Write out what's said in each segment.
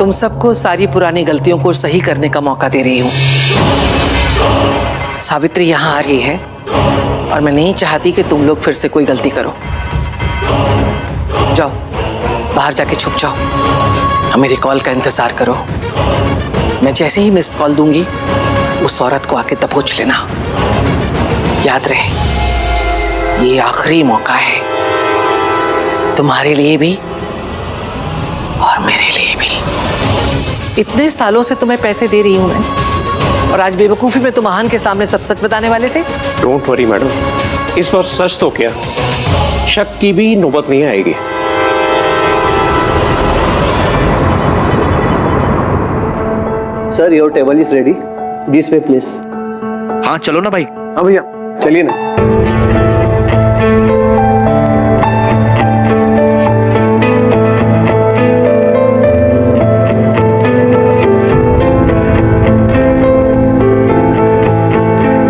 तुम सबको सारी पुरानी गलतियों को सही करने का मौका दे रही हूं। सावित्री यहां आ रही है और मैं नहीं चाहती कि तुम लोग फिर से कोई गलती करो। जाओ, बाहर जाके छुप जाओ और मेरी कॉल का इंतजार करो। मैं जैसे ही मिस्ड कॉल दूंगी उस औरत को आके दबोच लेना। याद रहे, ये आखिरी मौका है तुम्हारे लिए भी और मेरे लिए भी। इतने सालों से तुम्हें पैसे दे रही हूं मैं, और आज बेवकूफी में तुम आहान के सामने सब सच बताने वाले थे। डोंट वरी मैडम, इस बार सच तो क्या, शक की भी नौबत नहीं आएगी। Sir, your table is ready, this way please. हाँ चलो ना भाई। हाँ भैया चलिए ना।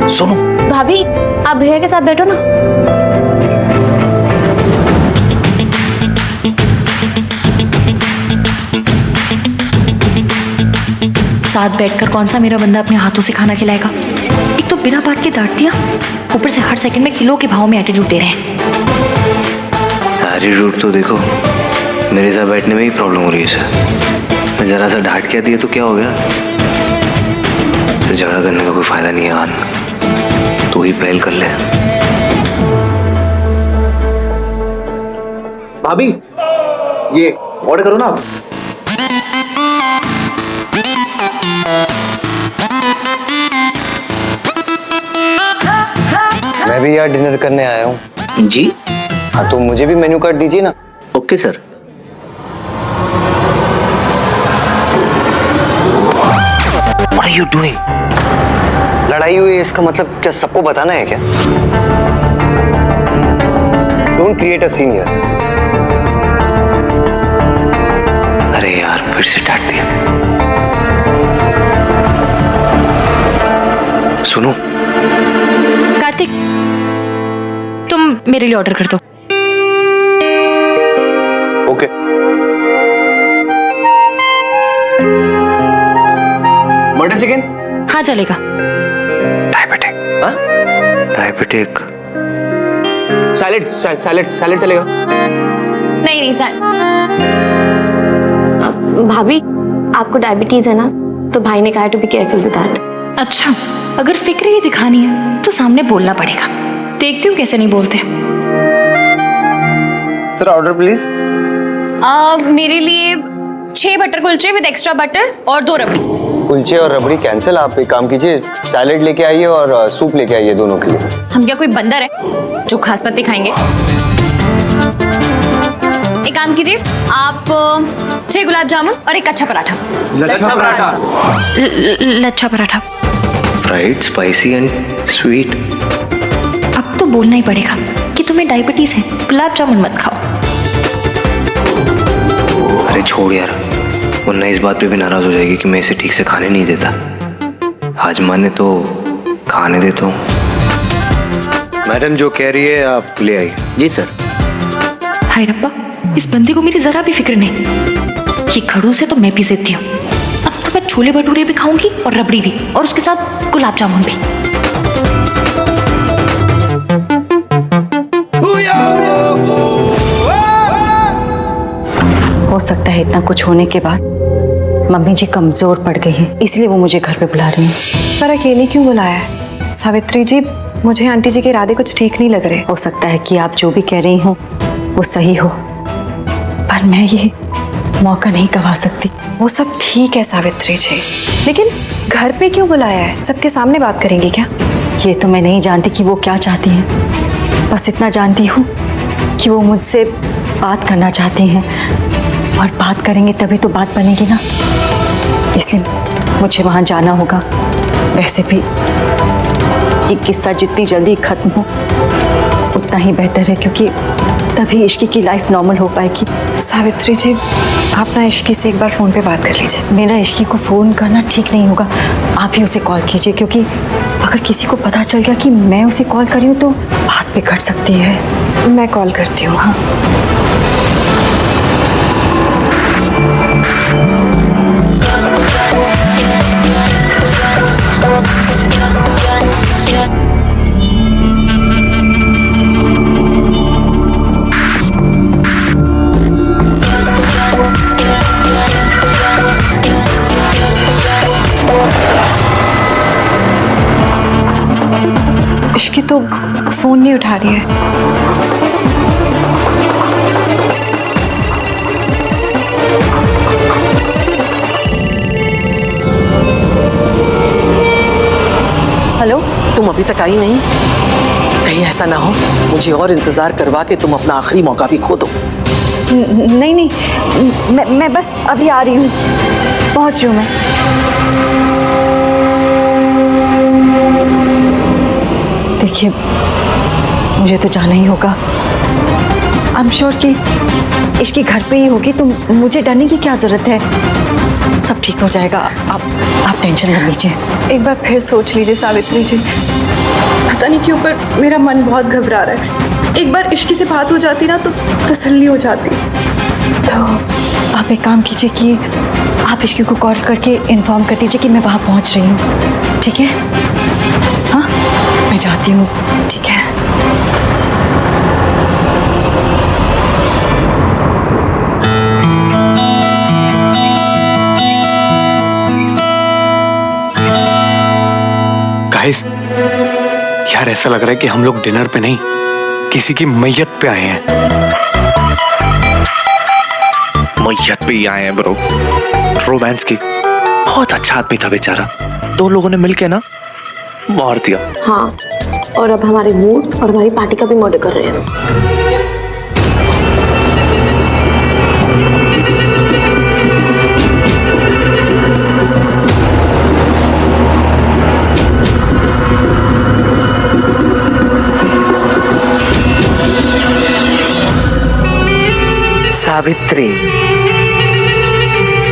सुनो भाभी, आप भैया के साथ बैठो ना। साथ बैठकर कौन सा मेरा बंदा अपने हाथों से खाना खिलाएगा? एक तो बिना बात के डांट दिया, ऊपर से हर सेकंड में किलो के भाव में एटीट्यूड दे रहे हैं। एटीट्यूड तो देखो, मेरे साथ बैठने में ही प्रॉब्लम हो रही है सर। मैं जरा सा डांट के दिया तो क्या हो गया? तो झगड़ा करने का कोई फायदा नहीं है आन, तू ही पहल कर ले। भाभी, ये ऑर्डर करो ना आप। मैं भी यार डिनर करने आया हूँ। जी हाँ, तो मुझे भी मेन्यू कार्ड दीजिए ना। Okay sir. What are you doing? लड़ाई हुई है, इसका मतलब क्या सबको बताना है क्या? Don't create a scene here. अरे यार, फिर से डांट दिया। सुनो कार्तिक, तुम मेरे लिए ऑर्डर कर दो। ओके। Butter chicken? हाँ चलेगा। डायबिटिक। हाँ? डायबिटिक। सैलेड सैलेड सैलेड चलेगा? नहीं नहीं सर। भाभी, आपको डायबिटीज है ना, तो भाई ने कहा to be careful with that. अच्छा, अगर फिक्र ही दिखानी है तो सामने बोलना पड़ेगा। देखती हूँ कैसे नहीं बोलते। Sir order please. मेरे लिए 6 butter kulche with extra butter और 2 रबड़ी। कुलचे और रबड़ी कैंसिल। आप एक काम कीजिए, सैलेड लेके आइए और सूप लेके आइए दोनों के लिए। हम क्या कोई बंदर है जो खास पत्ते खाएंगे? एक काम कीजिए, आप 6 गुलाब जामुन और एक अच्छा paratha. Lachha paratha. Lachha paratha. Fried, spicy and sweet. अब तो बोलना ही पड़ेगा कि तुम्हें डायबिटीज है, गुलाब जामुन मत खाओ। अरे छोड़ यार, वरना इस बात पे भी नाराज हो जाएगी कि मैं इसे ठीक से खाने नहीं देता। आज माने तो खाने देता हूँ। मैडम जो कह रही है आप ले आइए। जी सर। हाय रब्बा, इस बंदे को मेरी जरा भी फिक्र नहीं। ये खड़ूस है तो मैं भी जिद्दी हूँ। अब तो मैं छोले भटूरे भी खाऊंगी और रबड़ी भी, और उसके साथ गुलाब जामुन भी। हो सकता है इतना कुछ होने के बाद मम्मी जी कमजोर पड़ गई हैं, इसलिए वो मुझे घर पे बुला रही हैं। पर अकेले क्यों बुलाया है? सावित्री जी, मुझे आंटी जी के इरादे कुछ ठीक नहीं लग रहे। हो सकता है कि आप जो भी कह रही हो वो सही हो, पर मैं ये मौका नहीं गवा सकती। वो सब ठीक है सावित्री जी, लेकिन घर पे क्यों बुलाया है? सबके सामने बात करेंगी क्या? ये तो मैं नहीं जानती कि वो क्या चाहती हैं, बस इतना जानती हूँ कि वो मुझसे बात करना चाहती हैं, और बात करेंगे तभी तो बात बनेगी ना, इसलिए मुझे वहाँ जाना होगा। वैसे भी ये किस्सा जितनी जल्दी खत्म हो उतना ही बेहतर है, क्योंकि तभी इश्की की लाइफ नॉर्मल हो पाएगी। सावित्री जी, आप ना इश्की से एक बार फ़ोन पे बात कर लीजिए। मेरा इश्की को फ़ोन करना ठीक नहीं होगा, आप ही उसे कॉल कीजिए, क्योंकि अगर किसी को पता चल गया कि मैं उसे कॉल करी हूँ तो बात बिगड़ सकती है। मैं कॉल करती हूँ। हाँ। इश्की तो फोन नहीं उठा रही है। हेलो। तुम अभी तक आई नहीं? कहीं ऐसा ना हो मुझे और इंतजार करवा के तुम अपना आखिरी मौका भी खो दो। नहीं नहीं, मैं बस अभी आ रही हूँ, पहुँच रही हूँ मैं। देखिए मुझे तो जाना ही होगा। आई एम श्योर कि इसकी घर पे ही होगी, तो मुझे डरने की क्या जरूरत है। सब ठीक हो जाएगा, आप टेंशन मत लीजिए। एक बार फिर सोच लीजिए सावित्री जी, पता नहीं क्यों पर मेरा मन बहुत घबरा रहा है। एक बार इश्की से बात हो जाती ना तो तसल्ली हो जाती। तो आप एक काम कीजिए कि आप इश्की को कॉल करके इन्फॉर्म कर दीजिए कि मैं वहाँ पहुँच रही हूँ, ठीक है? हाँ मैं जाती हूँ, ठीक है? गाइस, यार ऐसा लग रहा है कि हम लोग डिनर पे नहीं किसी की मैयत पे आए हैं। मैयत पे ही आए हैं ब्रो, रोमांस की। बहुत अच्छा आदमी था बेचारा, दो लोगों ने मिलके ना मार दिया। हाँ, और अब हमारे मूड और हमारी पार्टी का भी मर्डर कर रहे हैं। सावित्री,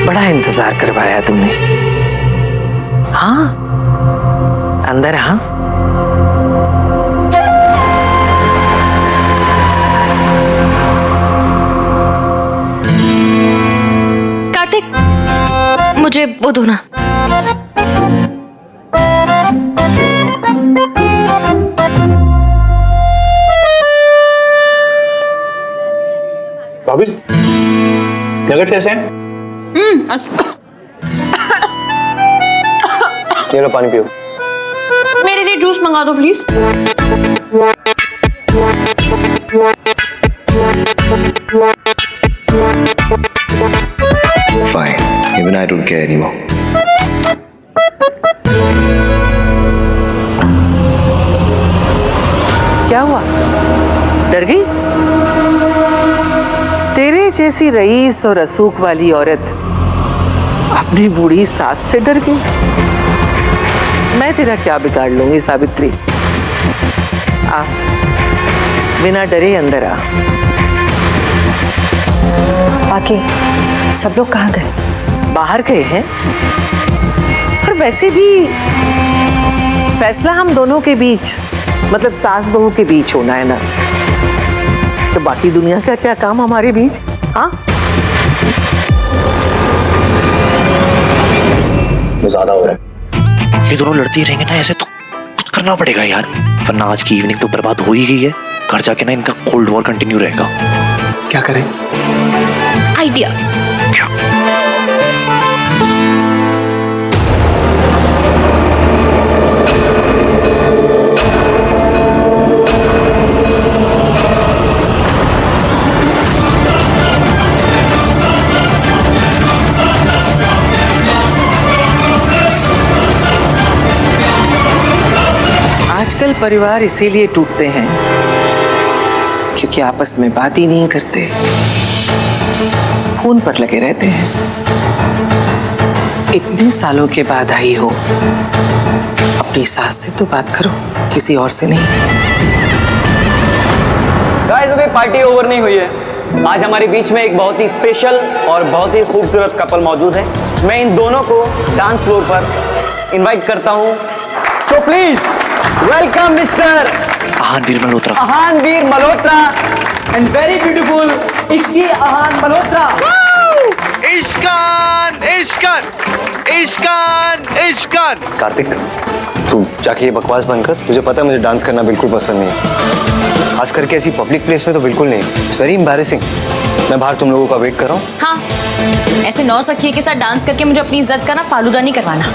बड़ा इंतजार करवाया तुमने। हाँ अंदर। हाँ कार्तिक, मुझे वो दो ना। भाभी नगेट्स कैसे हैं? ये लो पानी पियो। मेरे लिए जूस मंगा दो please. Fine, even I don't care anymore. क्या हुआ, डर गई? तेरे जैसी रईस और रसूख वाली औरत अपनी बूढ़ी सास से डर गई? मैं तेरा क्या बिगाड़ लूंगी सावित्री। आ, बिना डरे अंदर आ। बाकी सब लोग कहाँ गए? बाहर गए हैं, और वैसे भी फैसला हम दोनों के बीच, मतलब सास बहू के बीच होना है ना, तो बाकी दुनिया का क्या काम हमारे बीच? हाँ ज्यादा हो रहा है। ये दोनों लड़ती रहेंगे ना ऐसे तो कुछ करना पड़ेगा यार, वरना आज की इवनिंग तो बर्बाद हो ही गई है। घर जाके ना इनका कोल्ड वॉर कंटिन्यू रहेगा। क्या करें? आइडिया। आजकल परिवार इसीलिए टूटते हैं क्योंकि आपस में बात ही नहीं करते, फोन पर लगे रहते हैं। इतने सालों के बाद आई हो, अपनी सास से तो बात करो, किसी और से नहीं। गाइस, अभी पार्टी ओवर नहीं हुई है। आज हमारे बीच में एक बहुत ही स्पेशल और बहुत ही खूबसूरत कपल मौजूद है। मैं इन दोनों को डांस फ्लोर पर इनवाइट करता हूं। So please welcome mister Aahanveer Malhotra. Aahanveer Malhotra and very beautiful Ishqi Aahan Malhotra. Ishkaan Ishkaan Ishkaan Ishkaan. Kartik, तू जाके ये बकवास बंद कर। मुझे पता है मुझे डांस करना बिल्कुल पसंद नहीं है, खास करके ऐसी पब्लिक प्लेस में तो बिल्कुल नहीं। It's very embarrassing. मैं बाहर तुम लोगों का वेट कर रहा हूँ। हाँ, ऐसे नौसखिए के साथ डांस करके मुझे अपनी इज्जत का ना फालूदा नहीं करवाना।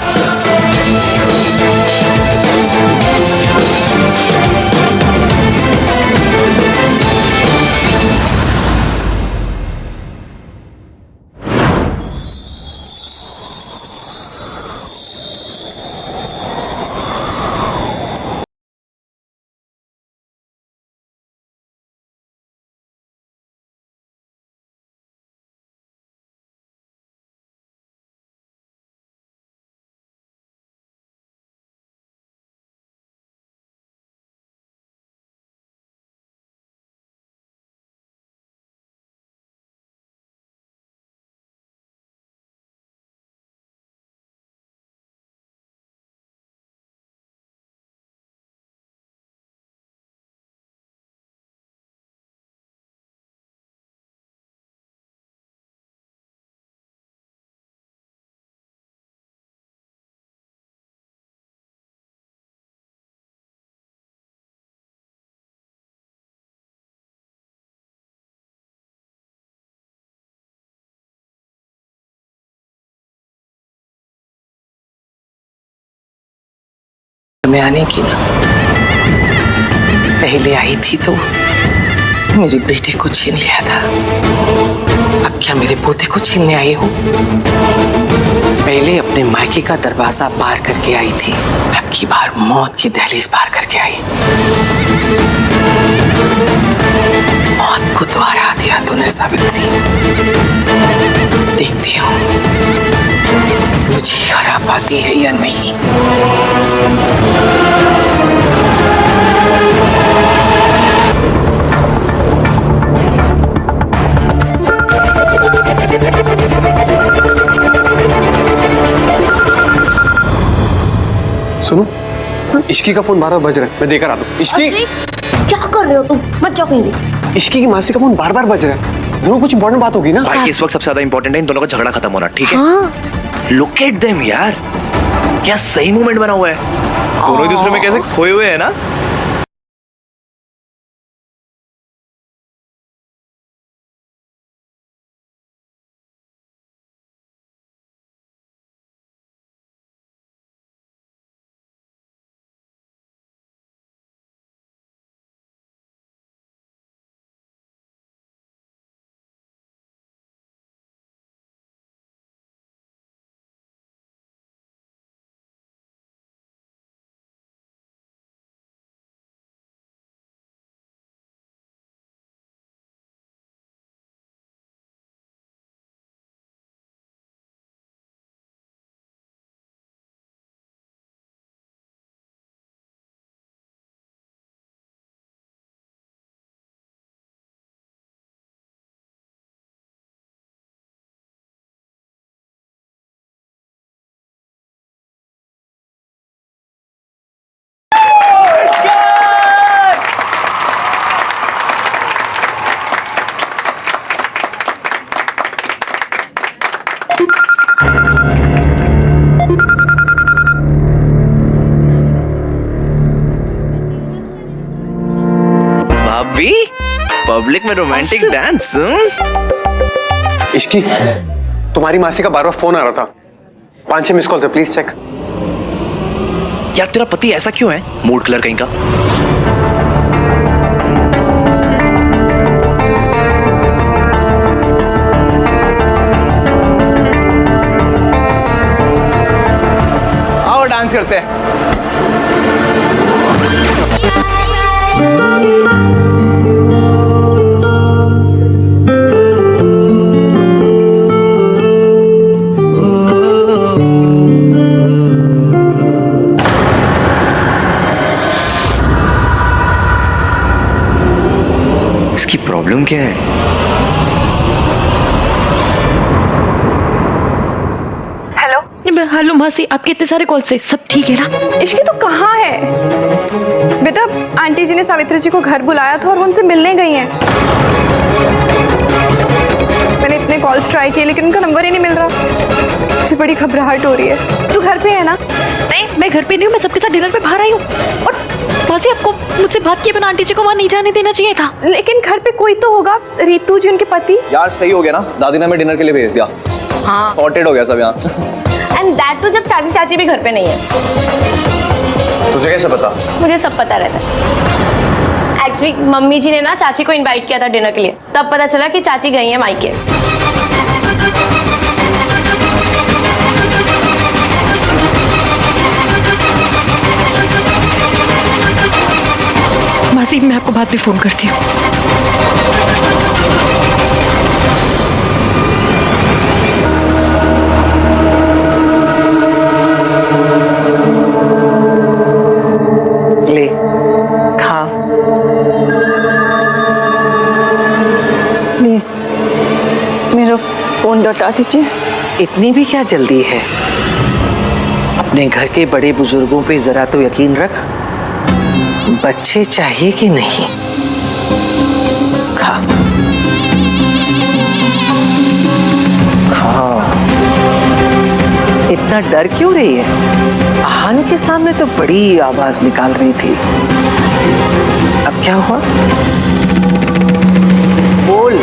में आने की ना, पहले आई थी तो मेरे बेटे को छीन लिया था। अब क्या मेरे पोते को छीनने आई हो? पहले अपने मायके का दरवाजा पार करके आई थी, अब की बार मौत की दहलीज पार करके आई। मौत को द्वार आ दिया तूने सावित्री। देखती हूँ मुझे हरा पाती है या नहीं। सुनो, इश्की का फोन बार बार बज रहा है, मैं देकर आता हूँ। इश्की, क्या कर रहे हो तुम? मत जाओ कहीं। इश्की की मासी का फोन बार बार बज रहा है, जरूर कुछ इंपॉर्टेंट बात होगी ना। भाई इस वक्त सबसे ज्यादा इंपॉर्टेंट है इन दोनों का झगड़ा खत्म होना, ठीक है? हाँ। लुक एट देम यार, क्या सही मूवमेंट बना हुआ है। दोनों एक दूसरे में कैसे खोए हुए हैं ना। भाभी, पब्लिक में रोमांटिक डांस। इश्की, तुम्हारी मासी का बार बार फोन आ रहा था, 5-6 मिस कॉल थे, प्लीज चेक। यार तेरा पति ऐसा क्यों है, मूड कलर कहीं का? आओ डांस करते हैं। इसकी प्रॉब्लम क्या है? हेलो मासी, आपके इतने सारे कॉल से सब ठीक है ना? इश्की तो कहाँ है बेटा? आंटी जी ने सावित्री जी को घर बुलाया था और वो उनसे मिलने गई हैं। मैंने इतने कॉल्स ट्राई किए लेकिन उनका नंबर ही नहीं मिल रहा। मुझे बड़ी घबराहट हो रही है। तू घर पे है ना? नहीं, मैं घर पे नहीं हूँ, मैं सबके साथ डिनर पे बाहर आई हूँ। और मासी, आपको मुझसे बात किए बिना आंटी जी को वहाँ नहीं जाने देना चाहिए था। लेकिन घर पे कोई तो होगा। रितु जी उनके पति। यार सही हो गया ना, दादी ने हमें डिनर के लिए भेज दिया। हाँ, सॉर्टेड हो गया सब यहाँ। एंड दैट तो जब चाची चाची भी घर पे नहीं है। तुझे कैसे पता? मुझे सब पता रहता है। एक्चुअली मम्मी जी ने ना चाची को इनवाइट किया था डिनर के लिए, तब पता चला कि चाची गई है मायके। मासी, मैं आपको बाद में फोन करती हूँ। ले खा। प्लीज मेरा फोन लौटा दीजिए। इतनी भी क्या जल्दी है? अपने घर के बड़े बुजुर्गों पे जरा तो यकीन रख। बच्चे चाहिए कि नहीं? खा खा। इतना डर क्यों रही है? आहान के सामने तो बड़ी आवाज निकाल रही थी। अब क्या हुआ? बोल।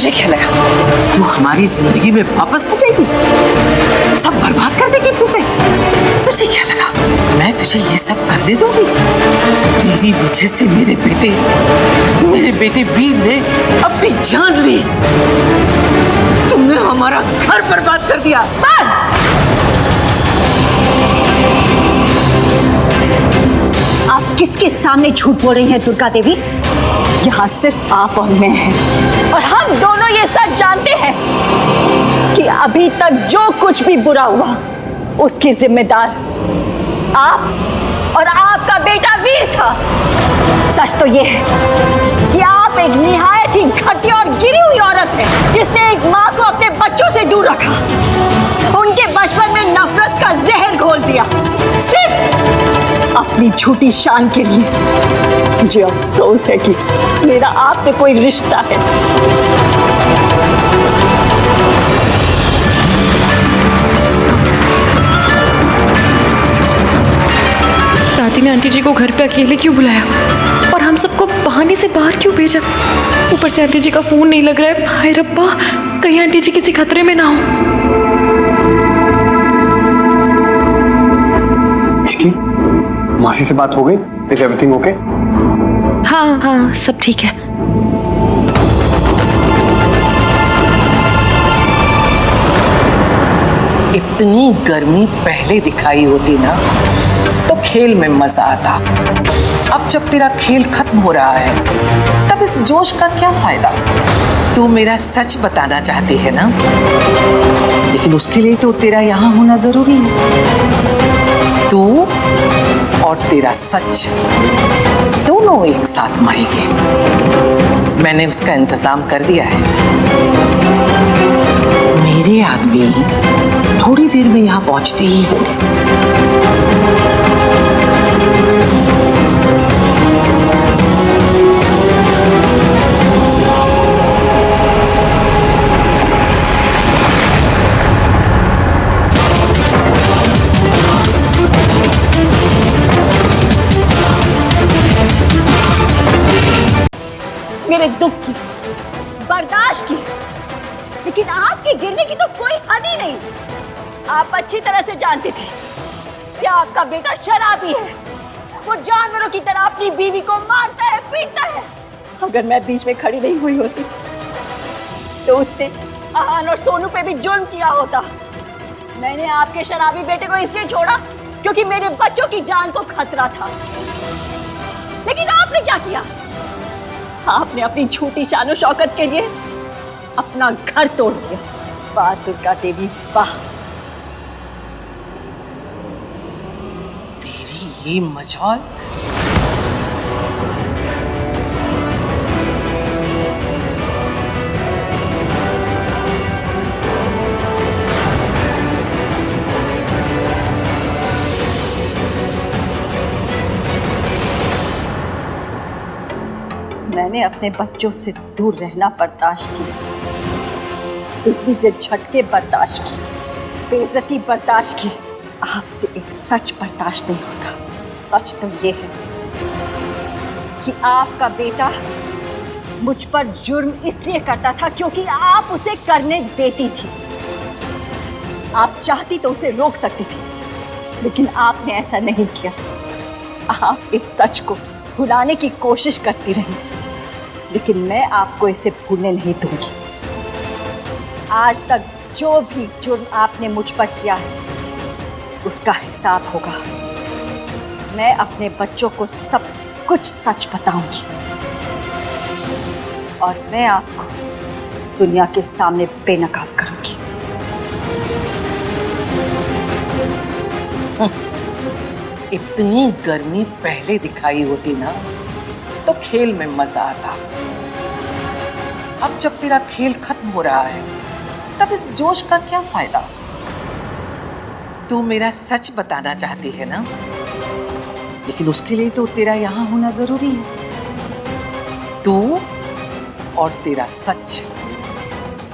तुझे क्या लगा तू हमारी जिंदगी में वापस आ जाएगी, सब बर्बाद कर देगी फिर से? तुझे क्या लगा मैं तुझे ये सब करने दूंगी? तेरी वजह से मेरे बेटे वीर ने अपनी जान ली। तुमने हमारा घर बर्बाद कर दिया। बस आप किसके सामने झूठ बोल रही हैं दुर्गा देवी? यहाँ सिर्फ आप और मैं हैं, और हम दोनों ये सच जानते हैं कि अभी तक जो कुछ भी बुरा हुआ उसकी जिम्मेदार आप और आपका बेटा वीर था। सच तो ये है कि आप एक निहायत ही घटिया और गिरी हुई औरत है जिसने एक माँ को अपने बच्चों से दूर रखा, उनके बचपन में नफरत का जहर घोल दिया, सिर्फ अपनी झूठी शान के लिए। मुझे अफसोस है कि मेरा आपसे कोई रिश्ता है। दादी ने आंटी जी को घर पे अकेले क्यों बुलाया और हम सबको बहाने से बाहर क्यों भेजा? ऊपर से आंटी जी का फोन नहीं लग रहा है। हाय रब्बा, कहीं आंटी जी किसी खतरे में ना हो। इसकी मासी से बात हो गई? Is everything okay? हाँ हाँ, सब ठीक है। इतनी गर्मी पहले दिखाई होती ना तो खेल में मजा आता। अब जब तेरा खेल खत्म हो रहा है तब इस जोश का क्या फायदा? तू मेरा सच बताना चाहती है ना, लेकिन उसके लिए तो तेरा यहाँ होना जरूरी है। तू और तेरा सच दोनों एक साथ मरेंगे। मैंने उसका इंतजाम कर दिया है। मेरे आदमी थोड़ी देर में यहाँ पहुंचते ही होंगे। मेरे दुख की, बर्दाश्त की, लेकिन आपके गिरने की तो कोई हद ही नहीं। आप अच्छी तरह से जानती थी कि आपका बेटा शराबी है। वो जानवरों की तरह अपनी बीवी को मारता है, पीटता है। अगर मैं बीच में खड़ी नहीं हुई होती तो उसने आहान और सोनू पे भी जुल्म किया होता। मैंने आपके शराबी बेटे को इसलिए छोड़ा क्योंकि मेरे बच्चों की जान को खतरा था। लेकिन आपने क्या किया? आपने अपनी झूठी शान शौकत के लिए अपना घर तोड़ दिया। वाह दुर्गा देवी, वाह। तेरी ये मजाल। मैंने अपने बच्चों से दूर रहना बर्दाश्त किया, बिजली के झटके बर्दाश्त किए, बेइज्जती बर्दाश्त की। आपसे एक सच बर्दाश्त नहीं होता। सच तो ये है कि आपका बेटा मुझ पर जुर्म इसलिए करता था क्योंकि आप उसे करने देती थी। आप चाहती तो उसे रोक सकती थी, लेकिन आपने ऐसा नहीं किया। आप इस सच को भुलाने की कोशिश करती रही, लेकिन मैं आपको इसे भूलने नहीं दूंगी। आज तक जो भी जुर्म आपने मुझ पर किया है उसका हिसाब होगा। मैं अपने बच्चों को सब कुछ सच बताऊंगी और मैं आपको दुनिया के सामने बेनकाब करूंगी। इतनी गर्मी पहले दिखाई होती ना तो खेल में मजा आता। अब जब तेरा खेल खत्म हो रहा है तब इस जोश का क्या फायदा? तू मेरा सच बताना चाहती है ना, लेकिन उसके लिए तो तेरा यहाँ होना जरूरी है। तू और तेरा सच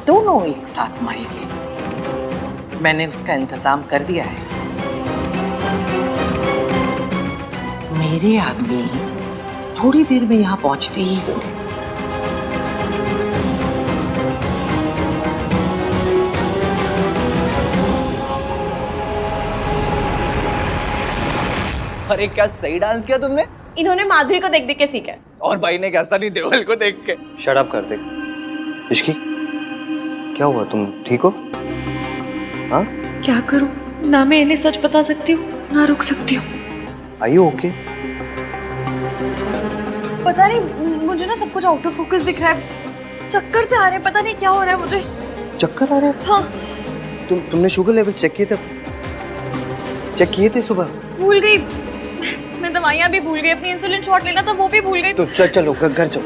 दोनों एक साथ मरेंगे। मैंने उसका इंतजाम कर दिया है। मेरे आदमी थोड़ी देर में यहाँ पहुंचते ही होंगे। अरे क्या सही डांस किया तुमने। इन्होंने माधुरी को देख देख के सीखा है। और भाई ने क्या सनी देओल को देख के। शट अप कर दे। इश्की क्या हुआ, तुम ठीक हो? हाँ, क्या करूं? ना मैं इन्हें सच बता सकती हूँ ना रुक सकती हूँ। Are you okay? पता नहीं, मुझे ना सब कुछ आउट ऑफ फोकस दिख रहा है, चक्कर से आ रहे हैं, पता नहीं क्या हो रहा है मुझे। चक्कर आ रहे हैं? हाँ। तुमने शुगर लेवल चेक किए थे? चेक किए थे सुबह? भूल गई, मैं दवाइयाँ भी भूल गई, अपनी इंसुलिन शॉट लेना था वो भी भूल गई। तो चलो घर चलो,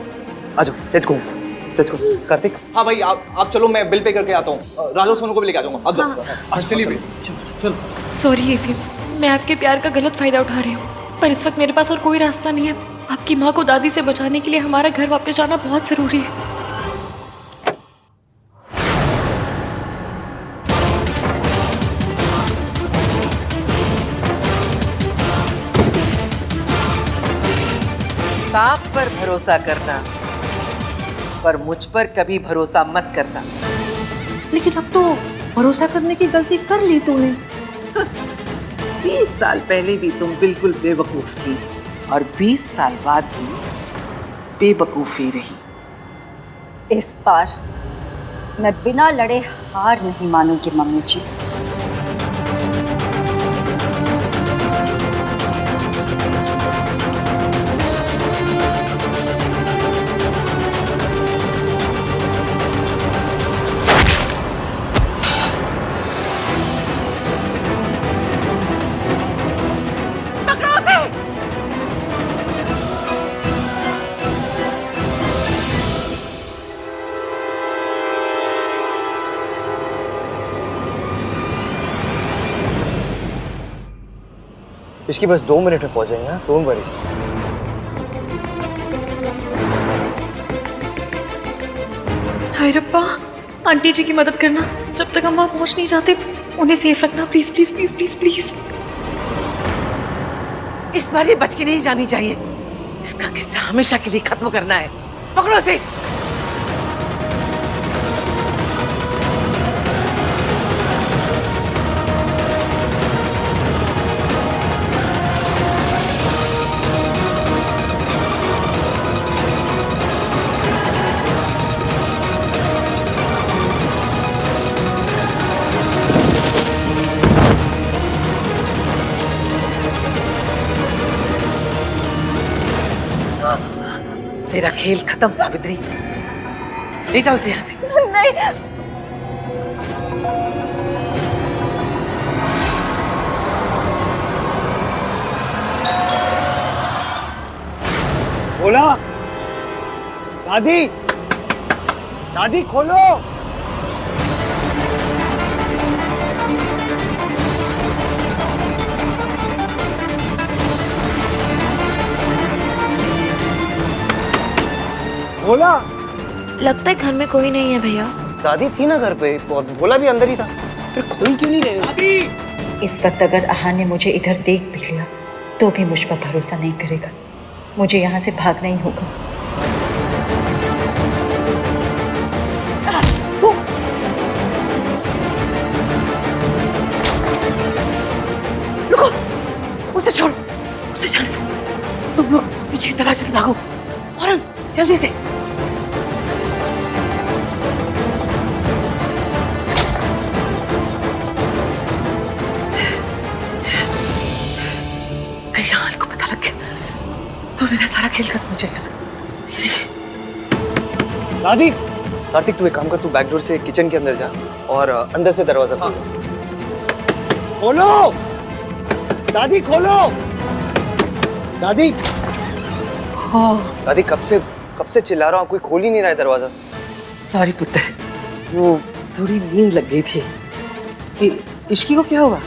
आ जाओ, लेट्स गो। कार्तिक। हाँ भाई आप चलो, मैं बिल पे करके आता हूँ। राजू सोनू को भी लेके आ जाऊंगा। अब जाओ। आज चलिए भाई। चलो। सॉरी एफी, मैं आपके प्यार का गलत फायदा उठा रही हूँ, पर इस वक्त मेरे पास और कोई रास्ता नहीं है। आपकी माँ को दादी से बचाने के लिए हमारा घर वापस जाना बहुत जरूरी है। सांप पर भरोसा करना, पर मुझ पर कभी भरोसा मत करना। लेकिन अब तो भरोसा करने की गलती कर ली तूने। 20 साल पहले भी तुम बिल्कुल बेवकूफ थी और 20 साल बाद भी बेवकूफी रही। इस बार मैं बिना लड़े हार नहीं मानूंगी मम्मी जी। इसकी बस 2 मिनट में पहुंच जाएंगे। Don't worry. हाय रब्बा, आंटी जी की मदद करना, जब तक हम वहाँ पहुँच नहीं जाते उन्हें सेफ रखना, please please please please please. इस बार ये बच के नहीं जानी चाहिए। इसका किस्सा हमेशा के लिए खत्म करना है। पकड़ो इसे। तेरा खेल खत्म सावित्री, ले जाओ इसे यहाँ से। नहीं। बोला दादी, दादी खोलो। बोला। लगता है घर में कोई नहीं है भैया। दादी थी ना घर पे, भोला भी अंदर ही था, फिर खोल क्यों नहीं रहे? दादी। इस वक्त अगर आहा ने मुझे इधर देख भी लिया तो भी मुझ पर भरोसा नहीं करेगा। मुझे यहाँ से भागना ही होगा। रुको, उसे छोड़ो, उसे जाने दो। तुम लोग पीछे दरवाजे से भागो, फौरन, जल्दी से। कहीं हाल को पता लग गया तो मेरा सारा खेल खत्म हो जाएगा। दादी। कार्तिक तू एक काम कर, तू बैकडोर से किचन के अंदर जा और अंदर से दरवाजा खोल। खोलो दादी, खोलो दादी। हाँ दादी कब से चिल्ला रहा हूँ, कोई खोल ही नहीं रहा है दरवाजा। सॉरी पुत्र, वो थोड़ी नींद लग गई थी। इश्की को क्या हुआ?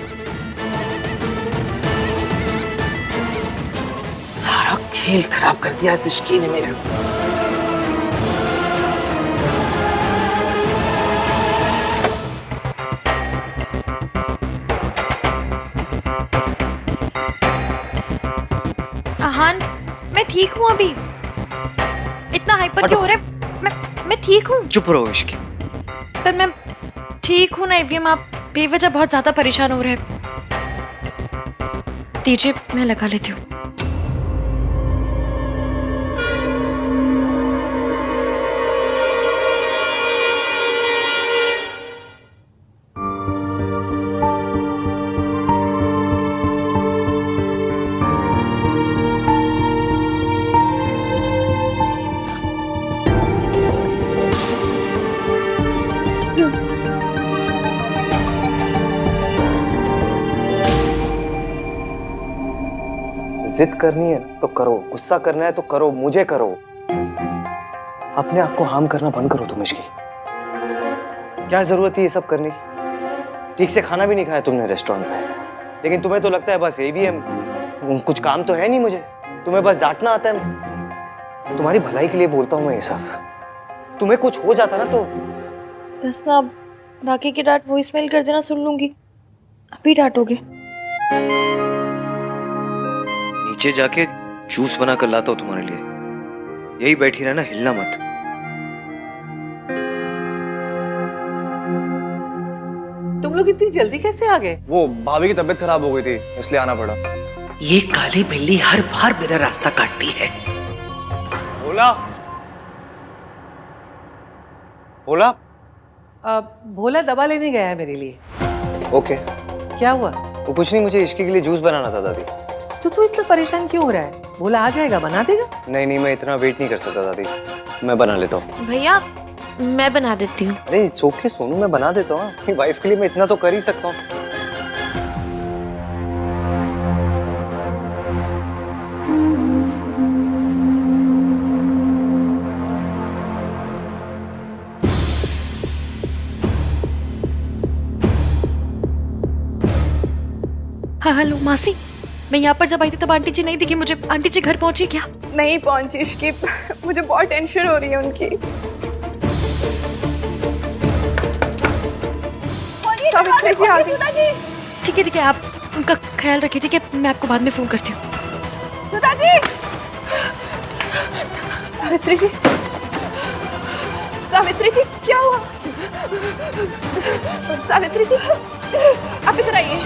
सारा खेल खराब कर दिया इस इश्की ने मेरा। आहान, मैं ठीक हूँ अभी। इतना हाइपर क्यों हो रहा है? मैं ठीक हूँ। चुप रहो इश्की। पर मैं ठीक हूँ ना एवीएम, आप बेवजह बहुत ज्यादा परेशान हो रहे हैं। दीजिए, मैं लगा लेती हूँ। जिद करनी है तो करो, गुस्सा करना है तो करो, मुझे करो। अपने आप को हार्म करना बंद करो तुम इश्की। क्या जरूरत है ये सब करने की? ठीक से खाना भी नहीं खाया तुमने रेस्टोरेंट में, लेकिन तुम्हें तो लगता है बस AVM, कुछ काम तो है नहीं मुझे, तुम्हें बस डांटना आता है। तुम्हारी भलाई के लिए बोलता हूँ मैं ये सब। तुम्हें कुछ हो जाता ना तो बस ना, बाकी की डांट वॉइसमेल कर देना, सुन लूंगी। अभी डांटोगे? नीचे जाके जूस बना कर लाता हूँ तुम्हारे लिए। यही बैठी रहना, हिलना मत। तुम लोग इतनी जल्दी कैसे आ गए? वो भाभी की तबीयत खराब हो गई थी, इसलिए आना पड़ा। ये काली बिल्ली हर बार मेरा रास्ता काटती है। भोला, भोला। भोला दवा लेने गया है मेरे लिए। ओके। क्या हुआ? वो कुछ नहीं, मुझे इश्की के लिए जूस बनाना था दादी। तो तू इतना परेशान क्यों हो रहा है? भोला आ जाएगा, बना देगा। नहीं, मैं इतना वेट नहीं कर सकता दादी, मैं बना लेता हूँ। भैया मैं बना देती हूँ। अरे इट्स ओके सोनू, मैं बना देता हूँ। अपनी वाइफ के लिए मैं इतना तो कर ही सकता हूँ। हाँ हेलो मासी, मैं यहाँ पर जब आई थी तब आंटी जी नहीं दिखी मुझे। आंटी जी घर पहुंची क्या? नहीं पहुंची इश्की, मुझे बहुत टेंशन हो रही है उनकी। सावित्री जी आ गई। ठीक है, आप उनका ख्याल रखिए, ठीक है? मैं आपको बाद में फोन करती हूँ। सुधा जी, सावित्री जी, सावित्री जी क्या हुआ? सावित्री जी आप इधर आइए।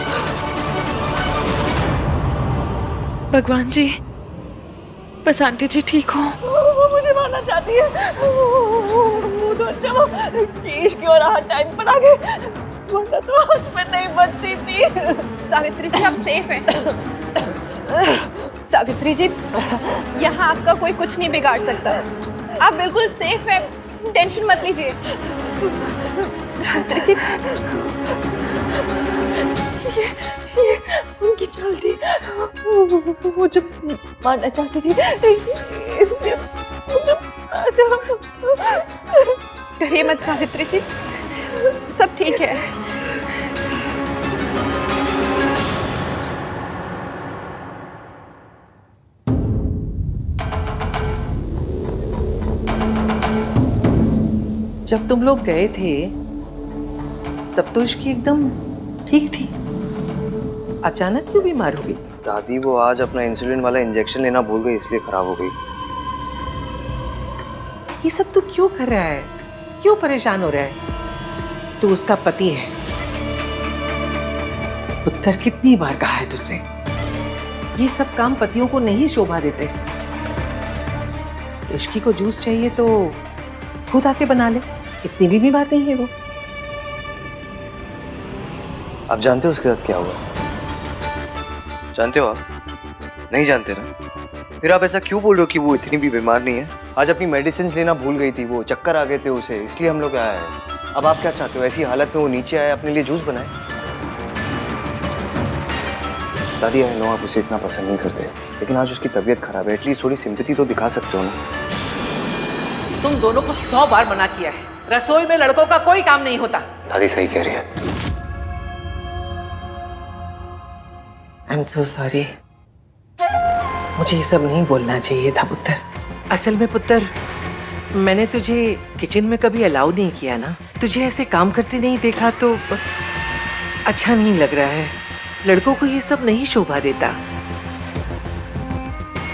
भगवान जी, बस आंटी जी ठीक हो। वो मुझे मारना चाहती है। वो तो अच्छा वो केश की और हाथ टाइम पर आ गए, वरना तो आज मैं नहीं बचती थी। सावित्री जी आप सेफ हैं। सावित्री जी यहाँ आपका कोई कुछ नहीं बिगाड़ सकता, आप बिल्कुल सेफ हैं, टेंशन मत लीजिए। सावित्री जी ये उनकी चाल थी, वो जब मारना चाहती थी इसलिए मुझे डरिए मत सावित्री जी, सब ठीक है। जब तुम लोग गए थे तब तो इसकी एकदम ठीक थी, अचानक क्यों बीमार हो गई? दादी वो आज अपना इंसुलिन वाला इंजेक्शन लेना भूल गई, इसलिए खराब हो गई। ये सब तू क्यों कर रहा है? क्यों परेशान हो रहा है? तू उसका पति है। पुत्र कितनी बार कहा है तुझसे, ये सब काम पतियों को नहीं शोभा देते। इश्की को जूस चाहिए तो खुद आके बना ले, इतनी भी बात नहीं है वो। आप जानते हो उसके साथ क्या हुआ? जानते हो आप? नहीं जानते ना? फिर आप ऐसा क्यों बोल रहे हो कि वो इतनी भी बीमार नहीं है? आज अपनी मेडिसिन लेना भूल गई थी, वो चक्कर आ गए थे उसे, इसलिए हम लोग आए हैं। अब आप क्या चाहते हो? ऐसी हालत में वो नीचे आए, अपने लिए जूस बनाए? दादी आई नो आप उसे इतना पसंद नहीं करते, लेकिन आज उसकी तबीयत खराब है, एटलीस्ट थोड़ी सिंपैथी तो दिखा सकते हो ना। तुम दोनों को 100 बार मना किया है, रसोई में लड़कों का कोई काम नहीं होता। दादी सही कह रही है। आई एम सो सॉरी, मुझे ये सब नहीं बोलना चाहिए था पुत्र। असल में पुत्र, मैंने तुझे किचन में कभी अलाउ नहीं किया ना, तुझे ऐसे काम करते नहीं देखा तो अच्छा नहीं लग रहा है। लड़कों को ये सब नहीं शोभा देता।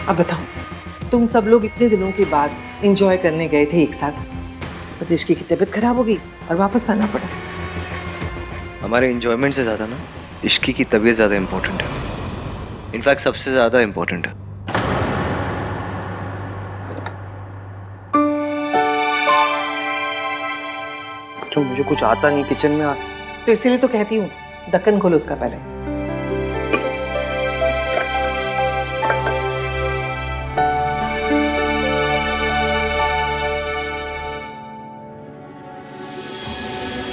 अब बताओ, तुम सब लोग इतने दिनों के बाद एंजॉय करने गए थे एक साथ, पर इश्की की तबीयत खराब हो गई और वापस आना पड़ा। हमारे एंजॉयमेंट से ज्यादा ना इश्की की तबीयत ज्यादा इंपॉर्टेंट है। इनफैक्ट सबसे ज्यादा इंपॉर्टेंट है। तो मुझे कुछ आता नहीं किचन में तो इसीलिए तो कहती हूँ ढक्कन खोलो उसका पहले।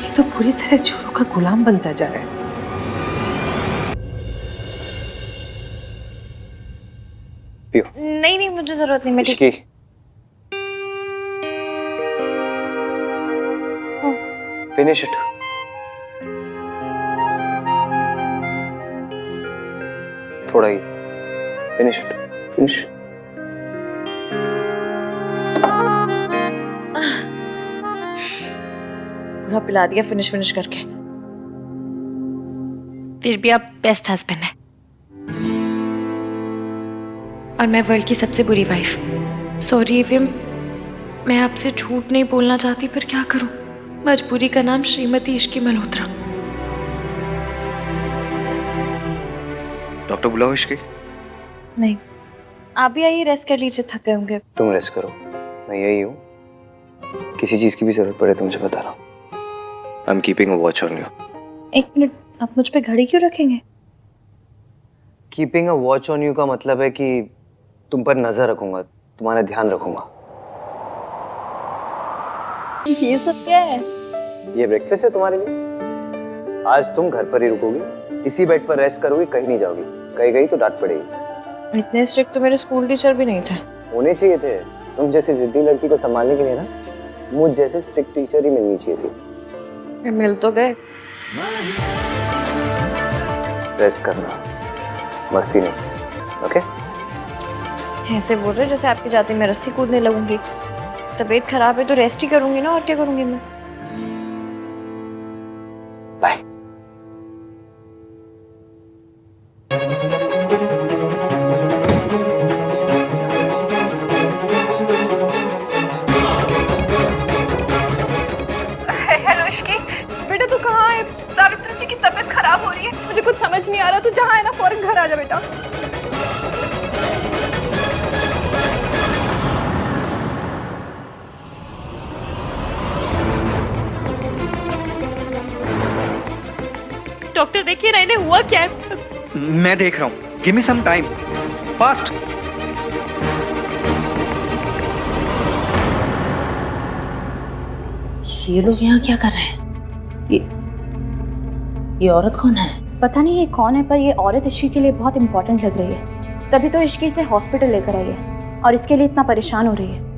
ये तो पूरी तरह चोरों का गुलाम बनता जा रहा है। नहीं नहीं मुझे जरूरत नहीं, मैं ठीक। इसकी फिनिश इट। थोड़ा ही फिनिश इट, फिनिश। पूरा पिला दिया फिनिश फिनिश करके। फिर भी आप बेस्ट हस्बैंड हैं और मैं वर्ल्ड की सबसे बुरी वाइफ। सॉरी एवियम, मैं आपसे झूठ नहीं बोलना चाहती पर क्या करूं, मजबूरी का नाम श्रीमती इश्की मल्होत्रा। डॉक्टर बुलाओ इसकी। नहीं, आप भी आइए, रेस्ट कर लीजिए, थक गए होंगे। तुम रेस्ट करो, मैं यही हूँ। किसी चीज की भी जरूरत पड़े तो मुझे बताना। I am keeping a watch on you. एक मिनट, आप मुझ पे घड़ी क्यों रखेंगे? Keeping a watch on you का मतलब है कि तुम पर नजर रखूंगा, तुम्हारा ध्यान रखूंगा। ये सब क्या है? ये ब्रेकफास्ट है तुम्हारे लिए। आज तुम घर पर ही रुकोगी, इसी बेड पर रेस्ट करोगी, कहीं नहीं जाओगी। कहीं गई तो डांट पड़ेगी। इतने स्ट्रिक्ट तो मेरे स्कूल टीचर भी नहीं थे। होने चाहिए थे। तुम जैसी जिद्दी लड़की को संभालने के लिए ना मुझ जैसे स्ट्रिक्ट टीचर ही मिलनी चाहिए थी। मिल तो गए। रेस्ट करना, मस्ती नहीं। ओके? ऐसे बोल रहे जैसे आपके जाते मैं रस्सी कूदने लगूंगी। तबीयत खराब है तो रेस्ट ही करूंगी ना, और क्या करूंगी मैं? बाय। हेलो इश्की, बेटा तू कहाँ है? सावित्री जी की तबीयत खराब हो रही है, मुझे कुछ समझ नहीं आ रहा। तू जहाँ है ना फौरन घर आ जा बेटा। डॉक्टर देखिए ना, इन्हें हुआ क्या है? मैं देख रहा हूँ। Give me some time, fast. ये लोग यहाँ क्या कर रहे हैं? ये औरत कौन है? पता नहीं ये कौन है, पर ये औरत इश्की के लिए बहुत इंपॉर्टेंट लग रही है। तभी तो इश्की इसे हॉस्पिटल लेकर आई है और इसके लिए इतना परेशान हो रही है।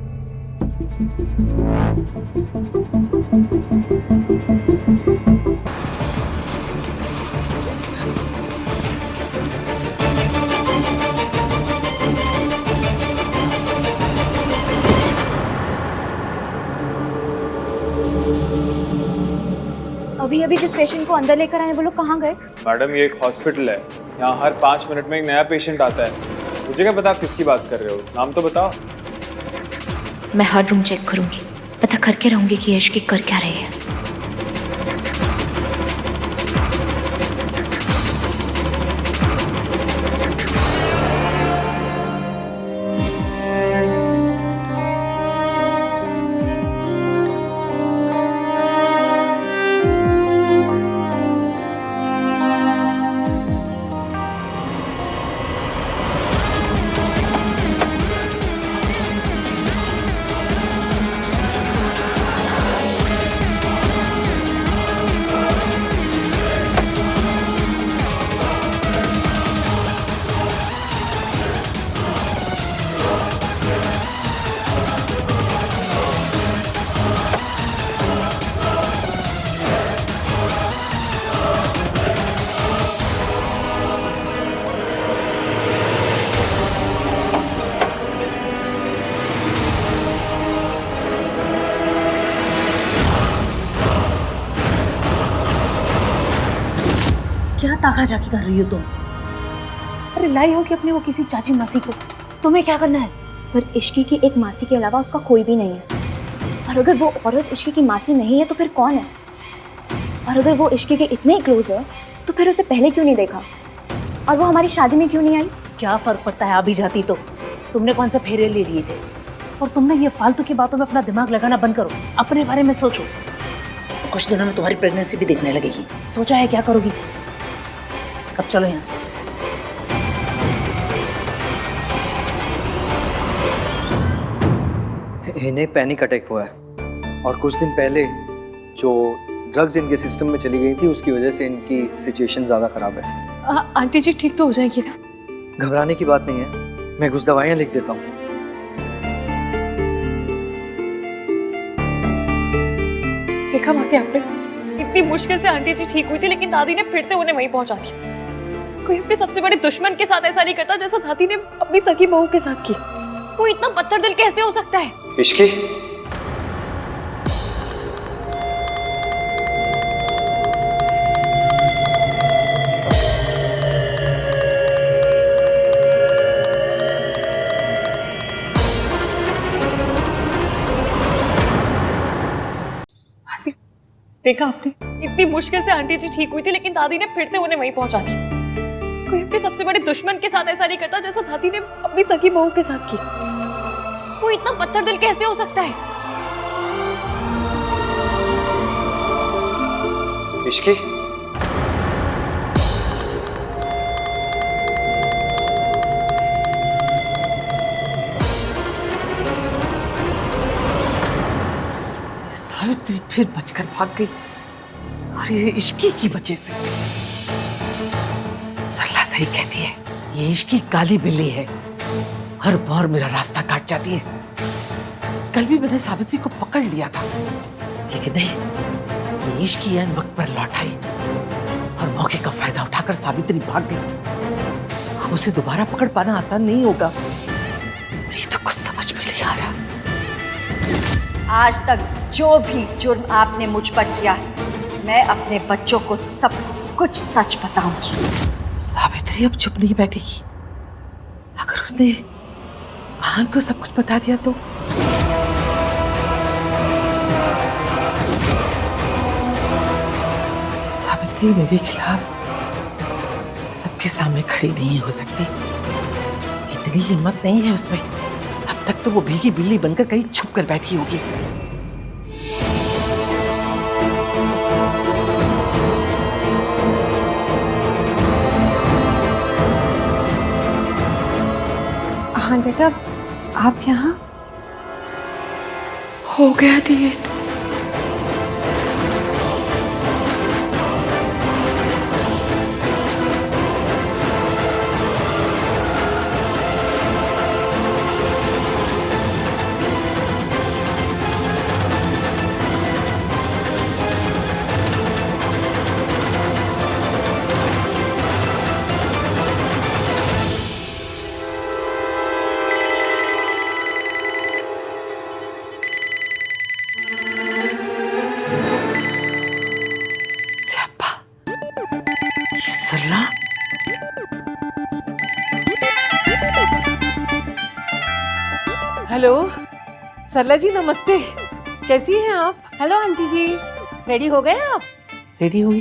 अभी अभी जिस पेशेंट को अंदर लेकर आए वो लोग कहाँ गए? मैडम ये एक हॉस्पिटल है, यहाँ हर 5 मिनट में एक नया पेशेंट आता है। मुझे क्या पता आप किसकी बात कर रहे हो, नाम तो बताओ। मैं हर रूम चेक करूंगी, पता करके रहूंगी कि इश्की कर क्या रही है। क्या ताका झाकी कर रही हो तुम? अरे लाई हो कि अपने वो किसी चाची मासी को, तुम्हें क्या करना है? पर इश्की की एक मासी के अलावा उसका कोई भी नहीं है। और अगर वो औरत इश्की की मासी नहीं है तो फिर कौन है? और अगर वो इश्की के इतने क्लोज है तो फिर उसे पहले क्यों नहीं देखा? और वो हमारी शादी में क्यों नहीं आई? क्या फर्क पड़ता है, अभी जाती तो। तुमने कौन से फेरे ले लिए थे? और तुमने ये फालतू की बातों में अपना दिमाग लगाना बंद करो, अपने बारे में सोचो। कुछ दिनों में तुम्हारी प्रेगनेंसी भी दिखने लगेगी। सोचा है क्या करोगी? अब चलो यहाँ से। इन्हें पैनिक अटैक हुआ है और कुछ दिन पहले जो ड्रग्स इनके सिस्टम में चली गई थी उसकी वजह से इनकी सिचुएशन ज़्यादा ख़राब है। आंटी जी ठीक तो हो जाएगी ना? घबराने की बात नहीं है, मैं कुछ दवाइयाँ लिख देता हूँ। देखा मासी आपने, इतनी मुश्किल से आंटी जी ठीक हुई थी लेकिन दादी ने फिर से उन्हें वहीं पहुंचा दिया। कोई अपने सबसे बड़े दुश्मन के साथ ऐसा नहीं करता जैसा दादी ने अपनी सगी बहू के साथ की। वो इतना पत्थर दिल कैसे हो सकता है? इश्की, देखा आपने, इतनी मुश्किल से आंटी जी ठीक हुई थी लेकिन दादी ने फिर से उन्हें वहीं पहुंचा दिया। कोई अपने सबसे बड़े दुश्मन के साथ ऐसा नहीं करता जैसा दादी ने अपनी सगी बहू के साथ की। वो इतना पत्थर दिल कैसे हो सकता है? इश्की, सावित्री फिर बचकर भाग गई और ये इश्की की वजह से। सरला सही कहती है, ये इश्की काली बिल्ली है, हर बार मेरा रास्ता काट जाती है। कल भी मैंने सावित्री को पकड़ लिया था लेकिन नहीं, ये इश्की ऐन वक्त पर लौट आई और मौके का फायदा उठाकर सावित्री भाग गई। अब उसे दोबारा पकड़ पाना आसान नहीं होगा। ये तो कुछ समझ में नहीं आ रहा। आज तक जो भी जुर्म आपने मुझ पर किया है, मैं अपने बच्चों को सब कुछ सच बताऊंगी। सावित्री अब चुप नहीं बैठेगी। अगर उसने महान को सब कुछ बता दिया तो सावित्री मेरे खिलाफ सबके सामने खड़ी नहीं हो सकती। इतनी हिम्मत नहीं है उसमें। अब तक तो वो भीगी बिल्ली बनकर कहीं छुप कर बैठी होगी। हाँ बेटा, आप यहाँ? हो गया दिए। सरला, हेलो सरला जी, नमस्ते। कैसी हैं आप? हेलो आंटी जी, रेडी हो गए आप? रेडी होगी?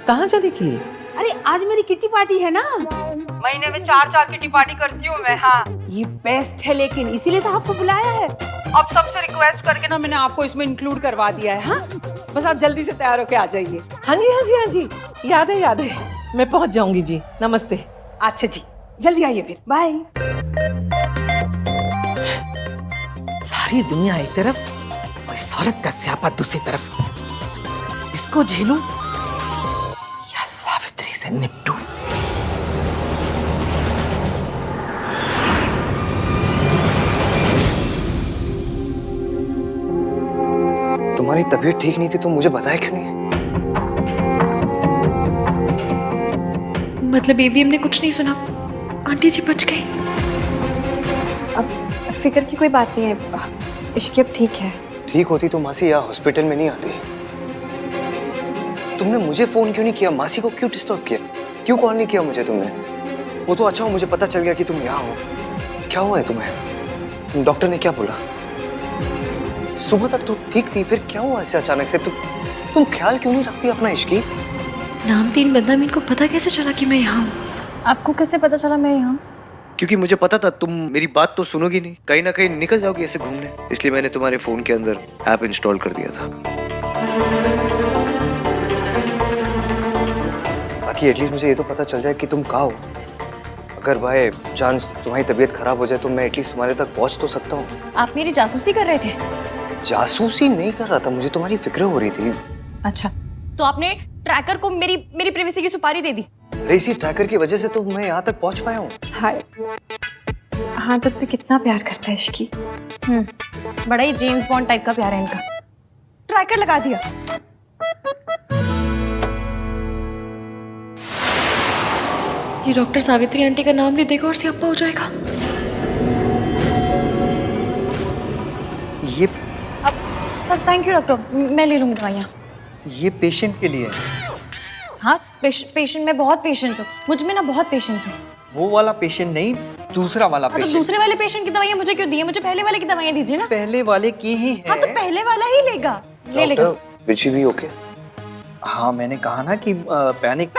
कहाँ जाने के लिए? अरे आज मेरी किट्टी पार्टी है ना। महीने में 4 किट्टी पार्टी करती हूँ मैं। हाँ, ये बेस्ट है, लेकिन इसीलिए तो आपको बुलाया है। अब सबसे रिक्वेस्ट करके ना मैंने आपको इसमें इंक्लूड करवा दिया है। हाँ, बस आप जल्दी से तैयार होके आ जाइए। हाँ जी, हाँ जी, हाँ जी, याद है, याद है। मैं पहुंच जाऊंगी जी। नमस्ते। अच्छा जी, जल्दी आइए फिर। बाय। सारी दुनिया एक तरफ और इस औरत का स्यापा दूसरी तरफ। इसको झेलूं या सावित्री से निपटूं? तुम्हारी तबीयत ठीक नहीं थी तो मुझे बताया क्यों नहीं? मतलब बेबी, हमने कुछ नहीं सुना। आंटी जी बच गई। अब फिक्र की कोई बात नहीं है, इश्की अब ठीक है। ठीक होती तो मासी यहाँ हॉस्पिटल में नहीं आती। तुमने मुझे फोन क्यों नहीं किया? मासी को क्यों डिस्टर्ब किया? क्यों कॉल नहीं किया मुझे तुमने? वो तो अच्छा हो मुझे पता चल गया कि तुम यहाँ हो। क्या हुआ है तुम्हें? डॉक्टर ने क्या बोला? सुबह तक तो ठीक थी, फिर क्या हुआ ऐसे अचानक से? तुम ख्याल क्यों नहीं रखती अपना इश्की? नाम तीन बदनामी, इनको पता कैसे चला कि मैं यहाँ हूँ? आपको कैसे पता चला मैं यहाँ? क्योंकि मुझे पता था तुम मेरी बात तो सुनोगी नहीं, कहीं ना कहीं निकल जाओगी ऐसे घूमने, इसलिए मैंने तुम्हारे फोन के अंदर ऐप इंस्टॉल कर दिया था। ताकि एटलीस्ट मुझे ये तो पता चल जाए कि तुम कहाँ हो। अगर बाय चांस तुम्हारी तबीयत खराब हो जाए तो मैं एटलीस्ट तुम्हारे तक पहुंच तो सकता हूँ। आप मेरी जासूसी कर रहे थे? जासूसी नहीं कर रहा था, मुझे तुम्हारी फिक्र हो रही थी। अच्छा, तो आपने ट्रैकर को मेरी प्राइवेसी की सुपारी दे दी? अरे इसी ट्रैकर की वजह से तो मैं यहाँ तक पहुंच पाया हूँ। हाय, हाँ तुझसे कितना प्यार करता है इश्की। बड़ा ही जेम्स बॉन्ड टाइप का प्यार है इनका। ट्रैकर लगा दिया। ये डॉक्टर सावित्री आंटी का नाम नहीं देगा और सियापा हो जाएगा। ये थैंक यू डॉक्टर, मैं ले लूंगी दवाइयाँ। ये पेशेंट के लिए है। हाँ, पेशेंट में बहुत पेशेंस हो, मुझ में ना बहुत पेशेंस है। वो वाला पेशेंट नहीं, दूसरा वाला तो पेशेंट। दूसरे वाले पेशेंट की दवाइयाँ मुझे क्यों दी है? मुझे पहले वाले की दवाइयाँ दीजिए ना। पहले वाले की ही है। हाँ तो पहले वाला ही लेगा, ले लेगा। विची भी ओके? हाँ मैंने कहा ना कि पैनिक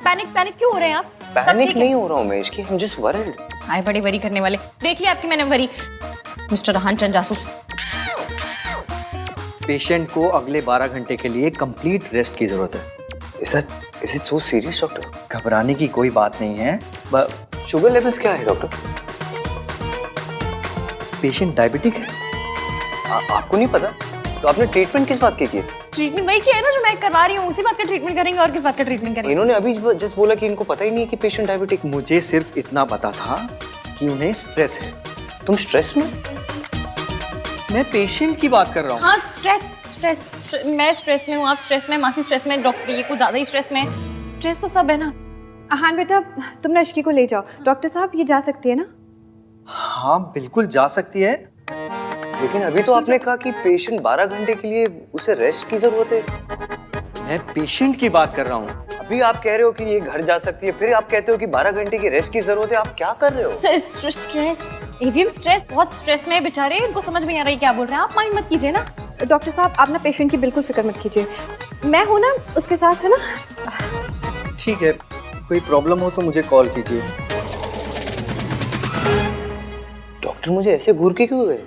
पैनिक क्यों हो रहे हैं आप? पैनिक नहीं हो रहा हूँ मैं इसकी, I'm just worried। हाय, बड़ी वरी करने वाले। देख लिया आपकी मैंने वरी, मिस्टर रहान चंद जासूस। पेशेंट को अगले 12 घंटे के लिए कंप्लीट रेस्ट की जरूरत है। Is it so serious, doctor? घबराने की कोई बात नहीं है। शुगर लेवल्स क्या है डॉक्टर? पेशेंट डायबिटिक है। आपको नहीं पता? तो आपने ट्रीटमेंट किस बात की है? ट्रीटमेंट वही किया है ना जो मैं करवा रही हूँ, उसी बात का ट्रीटमेंट करेंगे। और किस बात का ट्रीटमेंट करेंगे? इन्होंने अभी जस्ट बोला कि इनको पता ही नहीं है कि पेशेंट डायबिटिक। मुझे सिर्फ इतना पता था कि उन्हें स्ट्रेस है। तुम स्ट्रेस में? मैं पेशेंट की बात कर रहा हूँ। हाँ, स्ट्रेस मैं स्ट्रेस में हूँ, आप स्ट्रेस में, मासी स्ट्रेस में, डॉक्टर ये कुछ ज्यादा ही स्ट्रेस में। स्ट्रेस तो सब है ना। हाँ बेटा, तुम ना इश्की को ले जाओ। डॉक्टर साहब ये जा सकती है ना? हाँ बिल्कुल जा सकती है, लेकिन अभी तो आपने कहा कि पेशेंट 12 घंटे के लिए उसे रेस्ट की जरूरत है। मैं पेशेंट की बात कर रहा हूँ। अभी आप कह रहे हो कि ये घर जा सकती है, फिर आप कहते हो कि 12 घंटे की रेस्ट की जरूरत है। आप क्या कर रहे हो? स्ट्रेस, एवीएम स्ट्रेस, बहुत स्ट्रेस में है बेचारे, इनको समझ में नहीं आ रही क्या बोल रहे हैं। आप माइंड मत कीजिए ना। डॉक्टर साहब आप ना पेशेंट की बिल्कुल फिक्र मत कीजिए, मैं हूँ ना उसके साथ, है ना? ठीक है, कोई प्रॉब्लम हो तो मुझे कॉल कीजिए। डॉक्टर मुझे ऐसे घूर के क्यों गए?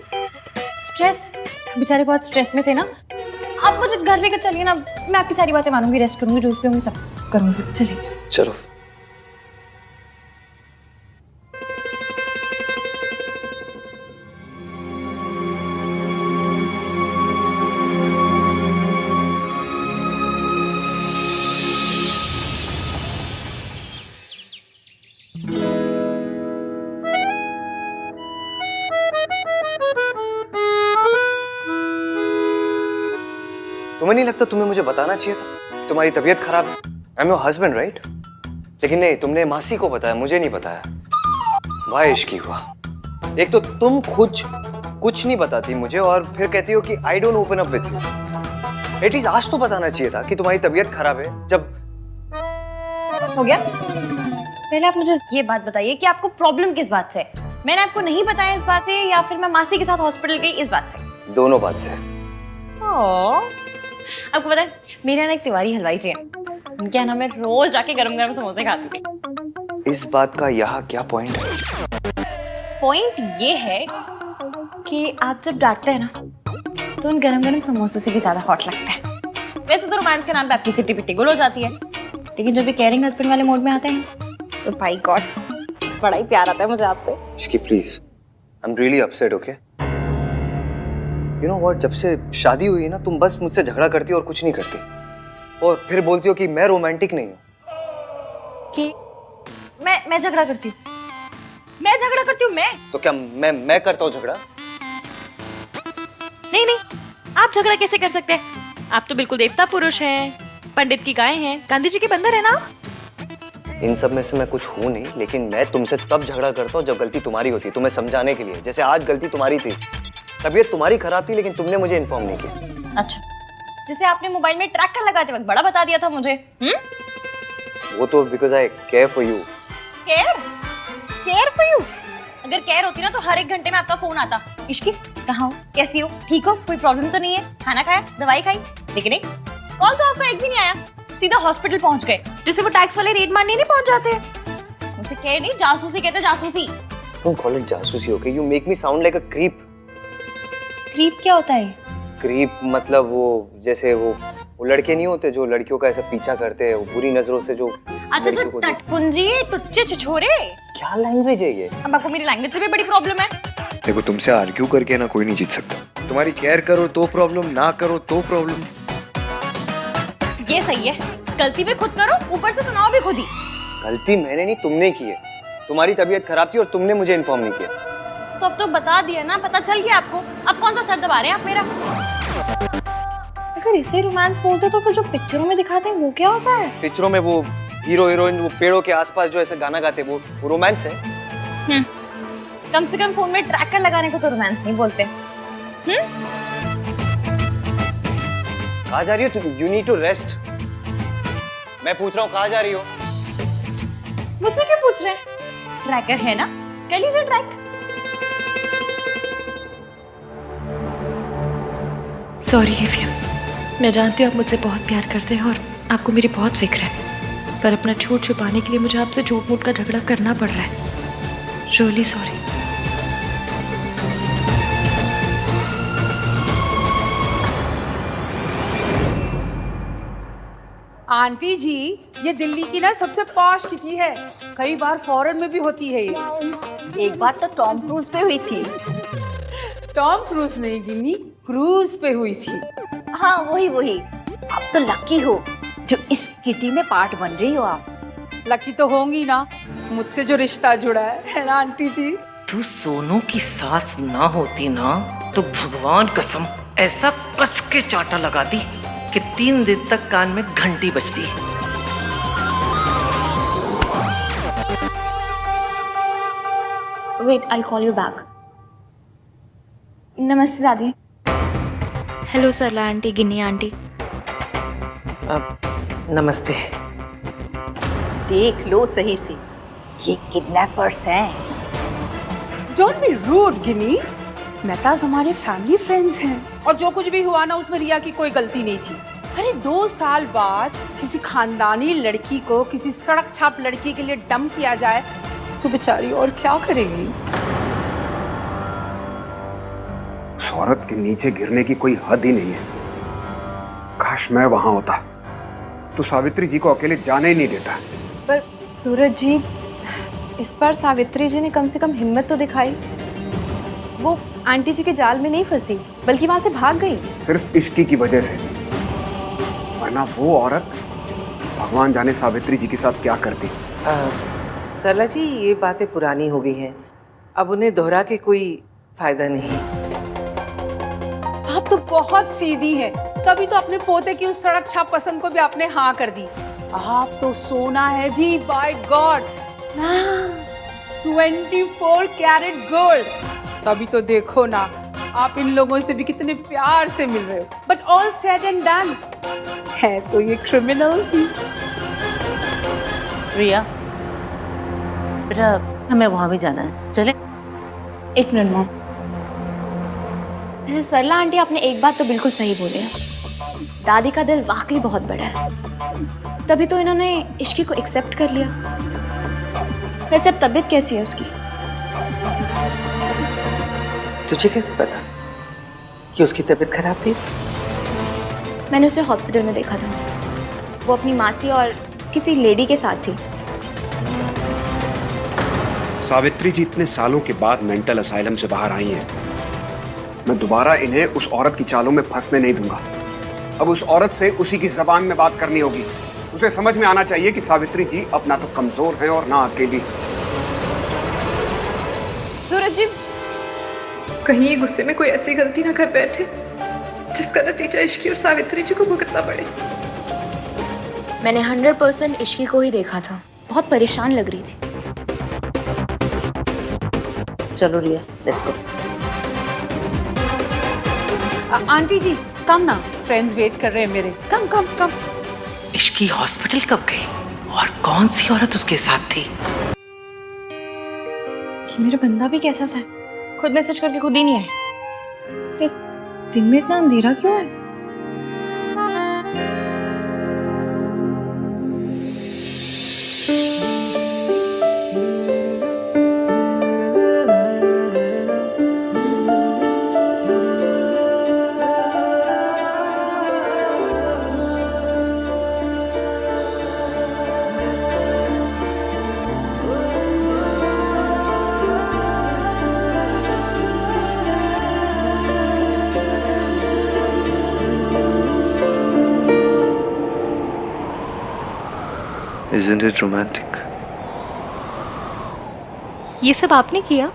स्ट्रेस, बेचारे बहुत स्ट्रेस में थे ना। आप मुझे घर लेकर चलिए ना, मैं आपकी सारी बातें मानूंगी, रेस्ट करूंगी, जूस पीऊंगी, सब करूंगी। चलिए चलो। तुम्हें नहीं लगता तुम्हें मुझे बताना चाहिए था कि तुम्हारी तबीयत खराब है? I am your husband right? लेकिन नहीं, तुमने मासी को बताया, मुझे नहीं बताया। वाह इश्की हुआ। एक तो तुम खुद कुछ नहीं बताती मुझे और फिर कहती हो कि I don't open up with you. At least आज तो बताना चाहिए था कि तुम्हारी तबीयत खराब है। जब हो गया, पहले आप मुझे ये बात बताइए कि आपको प्रॉब्लम किस बात से? मैंने आपको नहीं बताया इस बात से, या फिर मैं मासी के साथ हॉस्पिटल गई इस बात से? दोनों बात से। आपको पता है मेरे यहाँ एक तिवारी हलवाई जी हैं, उनके यहाँ मैं रोज जाके गरम गरम समोसे खाती थी। इस बात का यहाँ क्या पॉइंट है? पॉइंट ये है कि आप जब डांटते हैं ना तो उन गरम गरम समोसे से भी ज्यादा हॉट लगता है। वैसे तो रोमांस के नाम पे आपकी सिटी पिट्टी गुल हो जाती है, लेकिन जब ये केयरिंग हस्बैंड वाले मोड में आते हैं तो बाय गॉड बड़ा ही प्यार आता है मुझे आपसे। इसकी please, I am really upset. Okay, you know what, जब से शादी हुई है ना तुम बस मुझसे झगड़ा करती हो और कुछ नहीं करती, और फिर बोलती हो कि मैं रोमांटिक नहीं हूँ। कि मैं झगड़ा करती हूँ? मैं झगड़ा करती हूँ? मैं तो क्या मैं करता हूँ झगड़ा? नहीं, आप झगड़ा कैसे कर सकते हैं? आप तो बिल्कुल देवता पुरुष हैं, पंडित की गाय हैं, गांधी जी के बंदर है ना। इन सब में से मैं कुछ हूँ नहीं, लेकिन मैं तुमसे तब झगड़ा करता हूँ जब गलती तुम्हारी होती है, तुम्हें समझाने के लिए। जैसे आज गलती तुम्हारी थी, तबीयत तुम्हारी खराब थी, लेकिन तुमने मुझे इन्फॉर्म नहीं किया। अच्छा, जैसे आपने मोबाइल में ट्रैकर लगाते वक्त बड़ा बता दिया था मुझे। वो तो because I care for you. Care for you? अगर केयर होती ना तो हर 1 घंटे में आपका फोन आता, इश्की कहाँ हो, कैसी हो, ठीक हो, कोई प्रॉब्लम तो नहीं है, खाना खाया, दवाई खाई। लेकिन नहीं, कॉल तो आपका एक भी नहीं आया, सीधा हॉस्पिटल पहुंच गए, जिससे वो टैक्स वाले रेड मारने नहीं पहुंच जाते। उसे कह नहीं, जासूसी कहते, जासूसी। Don't call it जासूसी, okay? You make me sound like a creep. Creep क्या होता है? क्रीप मतलब वो जैसे वो लड़के नहीं होते जो लड़कियों का ऐसा पीछा करते हैं, वो बुरी नजरों से जो अच्छा अच्छा, टटपुंजी, टुच्चे छिछोरे। क्या लैंग्वेज है ये? अब आपको मेरी लैंग्वेज से भी बड़ी प्रॉब्लम है। देखो, तुमसे आर्ग्यू करके ना कोई नहीं जीत सकता। तुम्हारी केयर करो तो प्रॉब्लम, ना करो तो प्रॉब्लम। ये सही है, गलती भी खुद करो, ऊपर से सुनाओ भी खुद ही। गलती मैंने नहीं, तुमने की है। तुम्हारी तबीयत खराब थी और तुमने मुझे इन्फॉर्म नहीं किया। तो अब तो बता दिया ना, पता चल गया आपको। अब कौन सा सर दबा रहे हैं आप मेरा? अगर इसे रोमांस बोलते तो फिर जो पिक्चरों में दिखाते हैं वो क्या होता है? पिक्चरों में वो हीरो हीरोइन वो पेड़ों के आसपास जो ऐसा गाना गाते वो रोमांस है। कम से कम फोन में ट्रैकर लगाने को तो रोमांस नहीं बोलते। कहाँ जा रही हो तुम? You need to rest. मैं पूछ रहा हूँ कहाँ जा रही हो? मुझसे क्या पूछ रहे हैं? ट्रैकर है ना, कर लीजिए ट्रैक। सॉरी एवियम, मैं जानती हूँ आप मुझसे बहुत प्यार करते हैं और आपको मेरी बहुत फिक्र है, पर अपना झूठ छुपाने के लिए मुझे आपसे झूठ मूठ का झगड़ा करना पड़ रहा है। Really sorry. आंटी जी, ये दिल्ली की ना सबसे पॉश किटी है। कई बार फॉरेन में भी होती है ये। एक बार तो टॉम क्रूज पे हुई थी। टॉम क्रूज नहीं गिनी, क्रूज पे हुई थी। हाँ वही। आप तो लकी हो जो इस किटी में पार्ट बन रही हो आप। लकी तो होंगी ना, मुझसे जो रिश्ता जुड़ा है ना आंटी जी। तू सोनू की सास ना होती ना तो भगवान कसम ऐसा कस के चाटा लगा दी कि 3 दिन तक कान में घंटी बजती। Wait, I'll call you back. नमस्ते दादी। हेलो सरला आंटी, गिन्नी आंटी। नमस्ते। देख लो सही से, ये किडनैपर्स हैं। डोंट बी रूड गिनी, मेहताज हमारे फैमिली फ्रेंड्स हैं और जो कुछ भी हुआ ना उसमें रिया की कोई गलती नहीं थी। अरे 2 साल बाद किसी खानदानी लड़की को किसी सड़क छाप लड़की के लिए डंप किया जाए तो बेचारी और क्या करेगी। औरत के नीचे गिरने की कोई हद ही नहीं है। काश मैं वहां होता तो सावित्री जी को अकेले जाने ही नहीं देता। पर सूरज जी, इस बार सावित्री जी ने कम से कम हिम्मत तो दिखाई। वो आंटी जी के जाल में नहीं फंसी बल्कि वहां से भाग गई। सिर्फ इश्की की वजह से, वरना वो औरत भगवान जाने सावित्री जी के साथ क्या करती। सरला जी, ये बातें पुरानी हो गई हैं, अब उन्हें दोहरा के कोई फायदा नहीं। आप तो बहुत सीधी हैं, तभी तो अपने पोते की उस सड़क छाप पसंद को भी आपने हाँ कर दी। आप तो सोना है जी, बाय गॉड। 24 carat gold. तभी तो देखो ना, आप इन लोगों से भी कितने प्यार से मिल रहे हो। But all said and done, है तो ये क्रिमिनल्स ही। रिया बेटा, हमें वहां भी जाना है, चले? 1 मिनट मॉम। वैसे सरला आंटी, आपने एक बात तो बिल्कुल सही बोली है। दादी का दिल वाकई बहुत बड़ा है, तभी तो इन्होंने इश्की को एक्सेप्ट कर लिया। वैसे अब तबीयत कैसी है उसकी? तुझे कैसे पता कि उसकी तबीयत खराब थी? मैंने उसे हॉस्पिटल में देखा था। वो अपनी मासी और किसी लेडी के साथ थी। सावित्री जी इतने सालों के बाद मेंटल असाइलम से बाहर आई हैं। मैं दोबारा इन्हें उस औरत की चालों में फंसने नहीं दूंगा। अब उस औरत से उसी की जबान में बात करनी होगी। उसे समझ में आना चाहिए कि सावित्री जी अब ना तो कमजोर हैं और ना अकेली। सूरज जी, कहीं ये गुस्से में कोई ऐसी गलती ना कर बैठे जिसका नतीजा इश्की और सावित्री जी को भुगतना पड़े। मैंने 100% इश्की को ही देखा था, बहुत परेशान लग रही थी। चलो रिया, लेट्स गो। आंटी जी कम ना, फ्रेंड्स वेट कर रहे हैं मेरे। कम कम कम। इश्की हॉस्पिटल कब गई और कौन सी औरत उसके साथ थी? ये मेरा बंदा भी कैसा सा है, खुद मैसेज करके खुद ही नहीं आए। दिन में इतना अंधेरा क्यों है? Isn't it romantic? ये सब आपने किया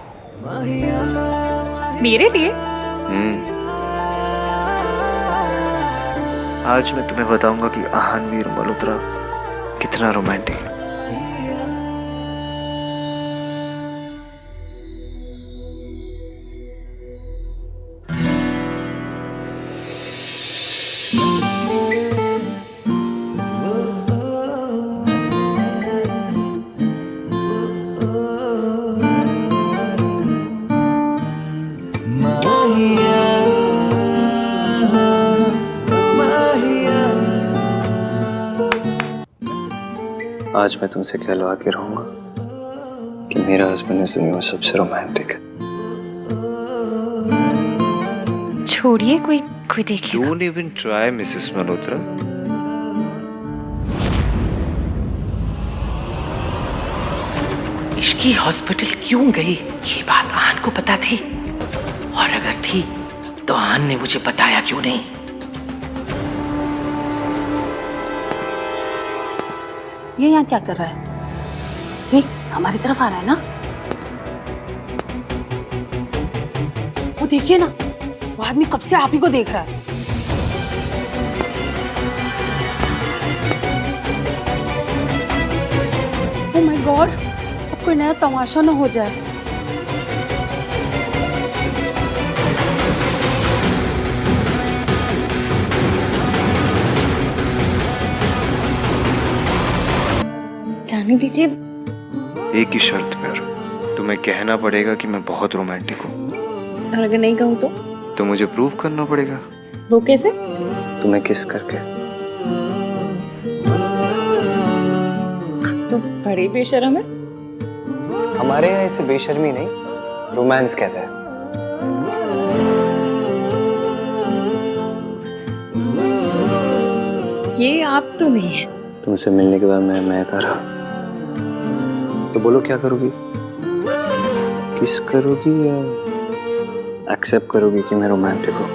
मेरे लिए? आज मैं तुम्हें बताऊंगा कि आहानवीर मल्होत्रा कितना रोमांटिक है। आज मैं तुमसे कहलवा के रहूंगा कि मेरा हस्बैंड इस दुनिया में सबसे रोमांटिक है। छोड़िए, कोई कोई देख लेगा। Don't even try, Mrs Malhotra. Ishki hospital क्यों गई ये बात आन को पता थी, और अगर थी तो आन ने मुझे बताया क्यों नहीं? ये यहाँ क्या कर रहा है? देख, हमारी तरफ आ रहा है ना। वो देखिए ना, वो आदमी कब से आप ही को देख रहा है। ओह माय गॉड, अब कोई नया तमाशा ना हो जाए। जाने दीजिए। एक ही शर्त पर, तुम्हें कहना पड़ेगा कि मैं बहुत रोमांटिक हूँ। और अगर नहीं कहूँ तो मुझे प्रूव करना पड़ेगा। वो कैसे? तुम्हें किस करके। तो बड़ी बेशर्म है। हमारे यहाँ इसे बेशर्मी नहीं, रोमांस कहते हैं। ये आप तो नहीं है। तुमसे मिलने के बाद मैं कह रहा, तो बोलो क्या करोगी? किस करोगी या एक्सेप्ट करोगी कि मैं रोमांटिक हूँ?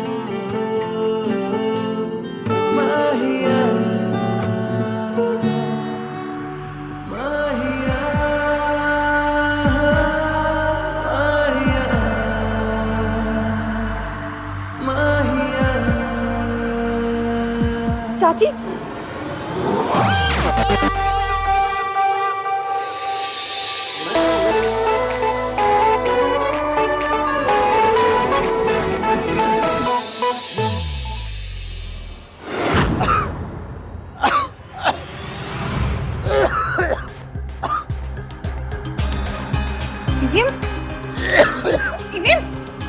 चाची,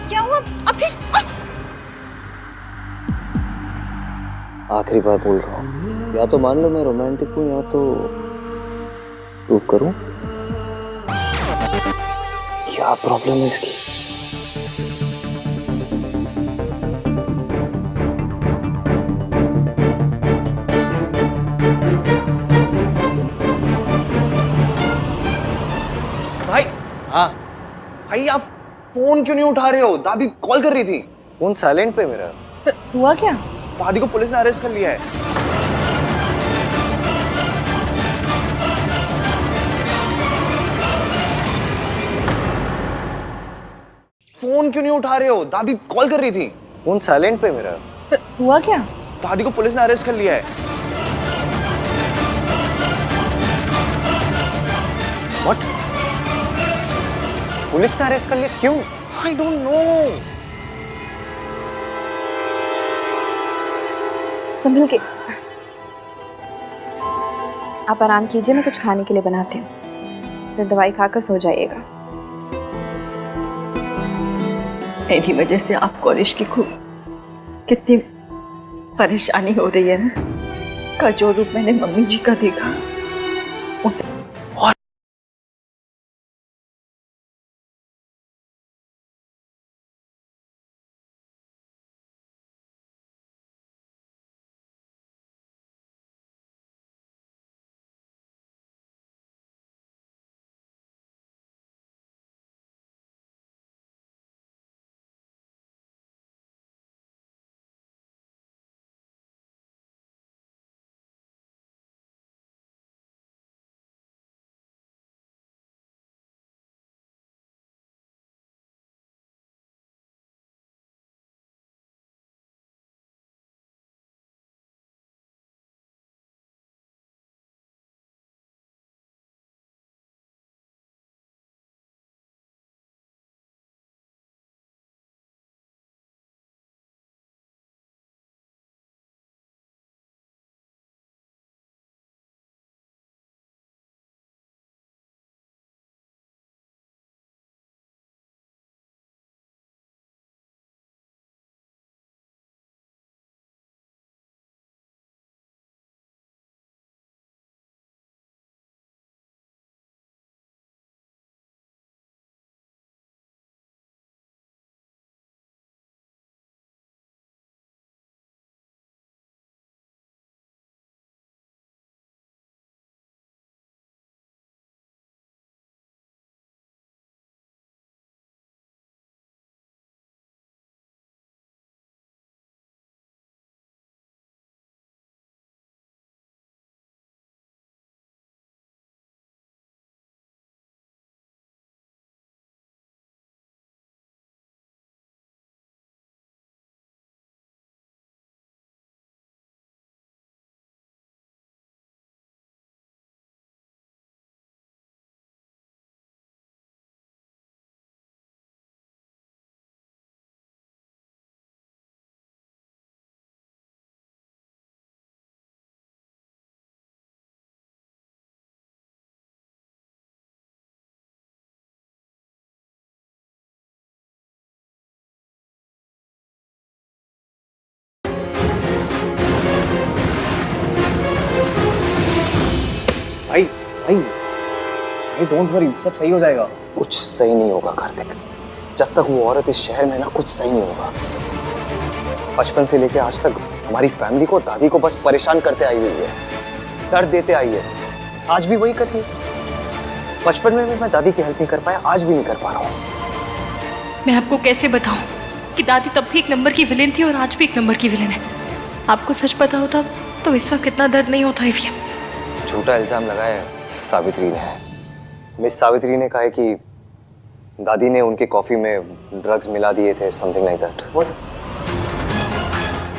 क्या हुआ? अभी आखिरी बार बोल रहा हूँ, या तो मान लो मैं रोमांटिक हूँ या तो प्रूव करूँ। क्या प्रॉब्लम है इसकी? भाई, हाँ भाई, आप फोन क्यों नहीं उठा रहे हो? दादी कॉल कर रही थी। फोन साइलेंट पे मेरा। हुआ क्या? दादी को पुलिस ने अरेस्ट कर लिया है। फोन क्यों नहीं उठा रहे हो? दादी कॉल कर रही थी। फोन साइलेंट पे मेरा। हुआ क्या? दादी को पुलिस ने अरेस्ट कर लिया है। व्हाट? पुलिस ने अरेस्ट कर लिया? क्यों? I don't know. संभल के। आप आराम कीजिए, मैं कुछ खाने के लिए बनाती हूँ, फिर दवाई खाकर सो जाइएगा। मेरी वजह से आपको और इश्की को कितनी परेशानी हो रही है ना। का जो रूप मैंने मम्मी जी का देखा, उसे भाई डोंट वरी, सब सही हो जाएगा। कुछ सही नहीं होगा कार्तिक, जब तक वो औरत इस शहर में ना, कुछ सही नहीं होगा। बचपन से लेके आज तक हमारी फैमिली को, दादी को बस परेशान करते आई हुई है, दर्द देते आई है। आज भी वही कर रही है। बचपन में भी मैं दादी की हेल्प नहीं कर पाया, आज भी नहीं कर पा रहा हूँ। मैं आपको कैसे बताऊं कि दादी तब भी एक नंबर की विलेन थी और आज भी एक नंबर की विलेन है। आपको सच पता होता तो इस वक्त इतना दर्द नहीं होता एफियम। झूठा इल्जाम लगाया है सावित्री ने। मिस सावित्री ने कहा है कि दादी ने उनके कॉफी में ड्रग्स मिला दिए थे, समथिंग लाइक दैट। व्हाट?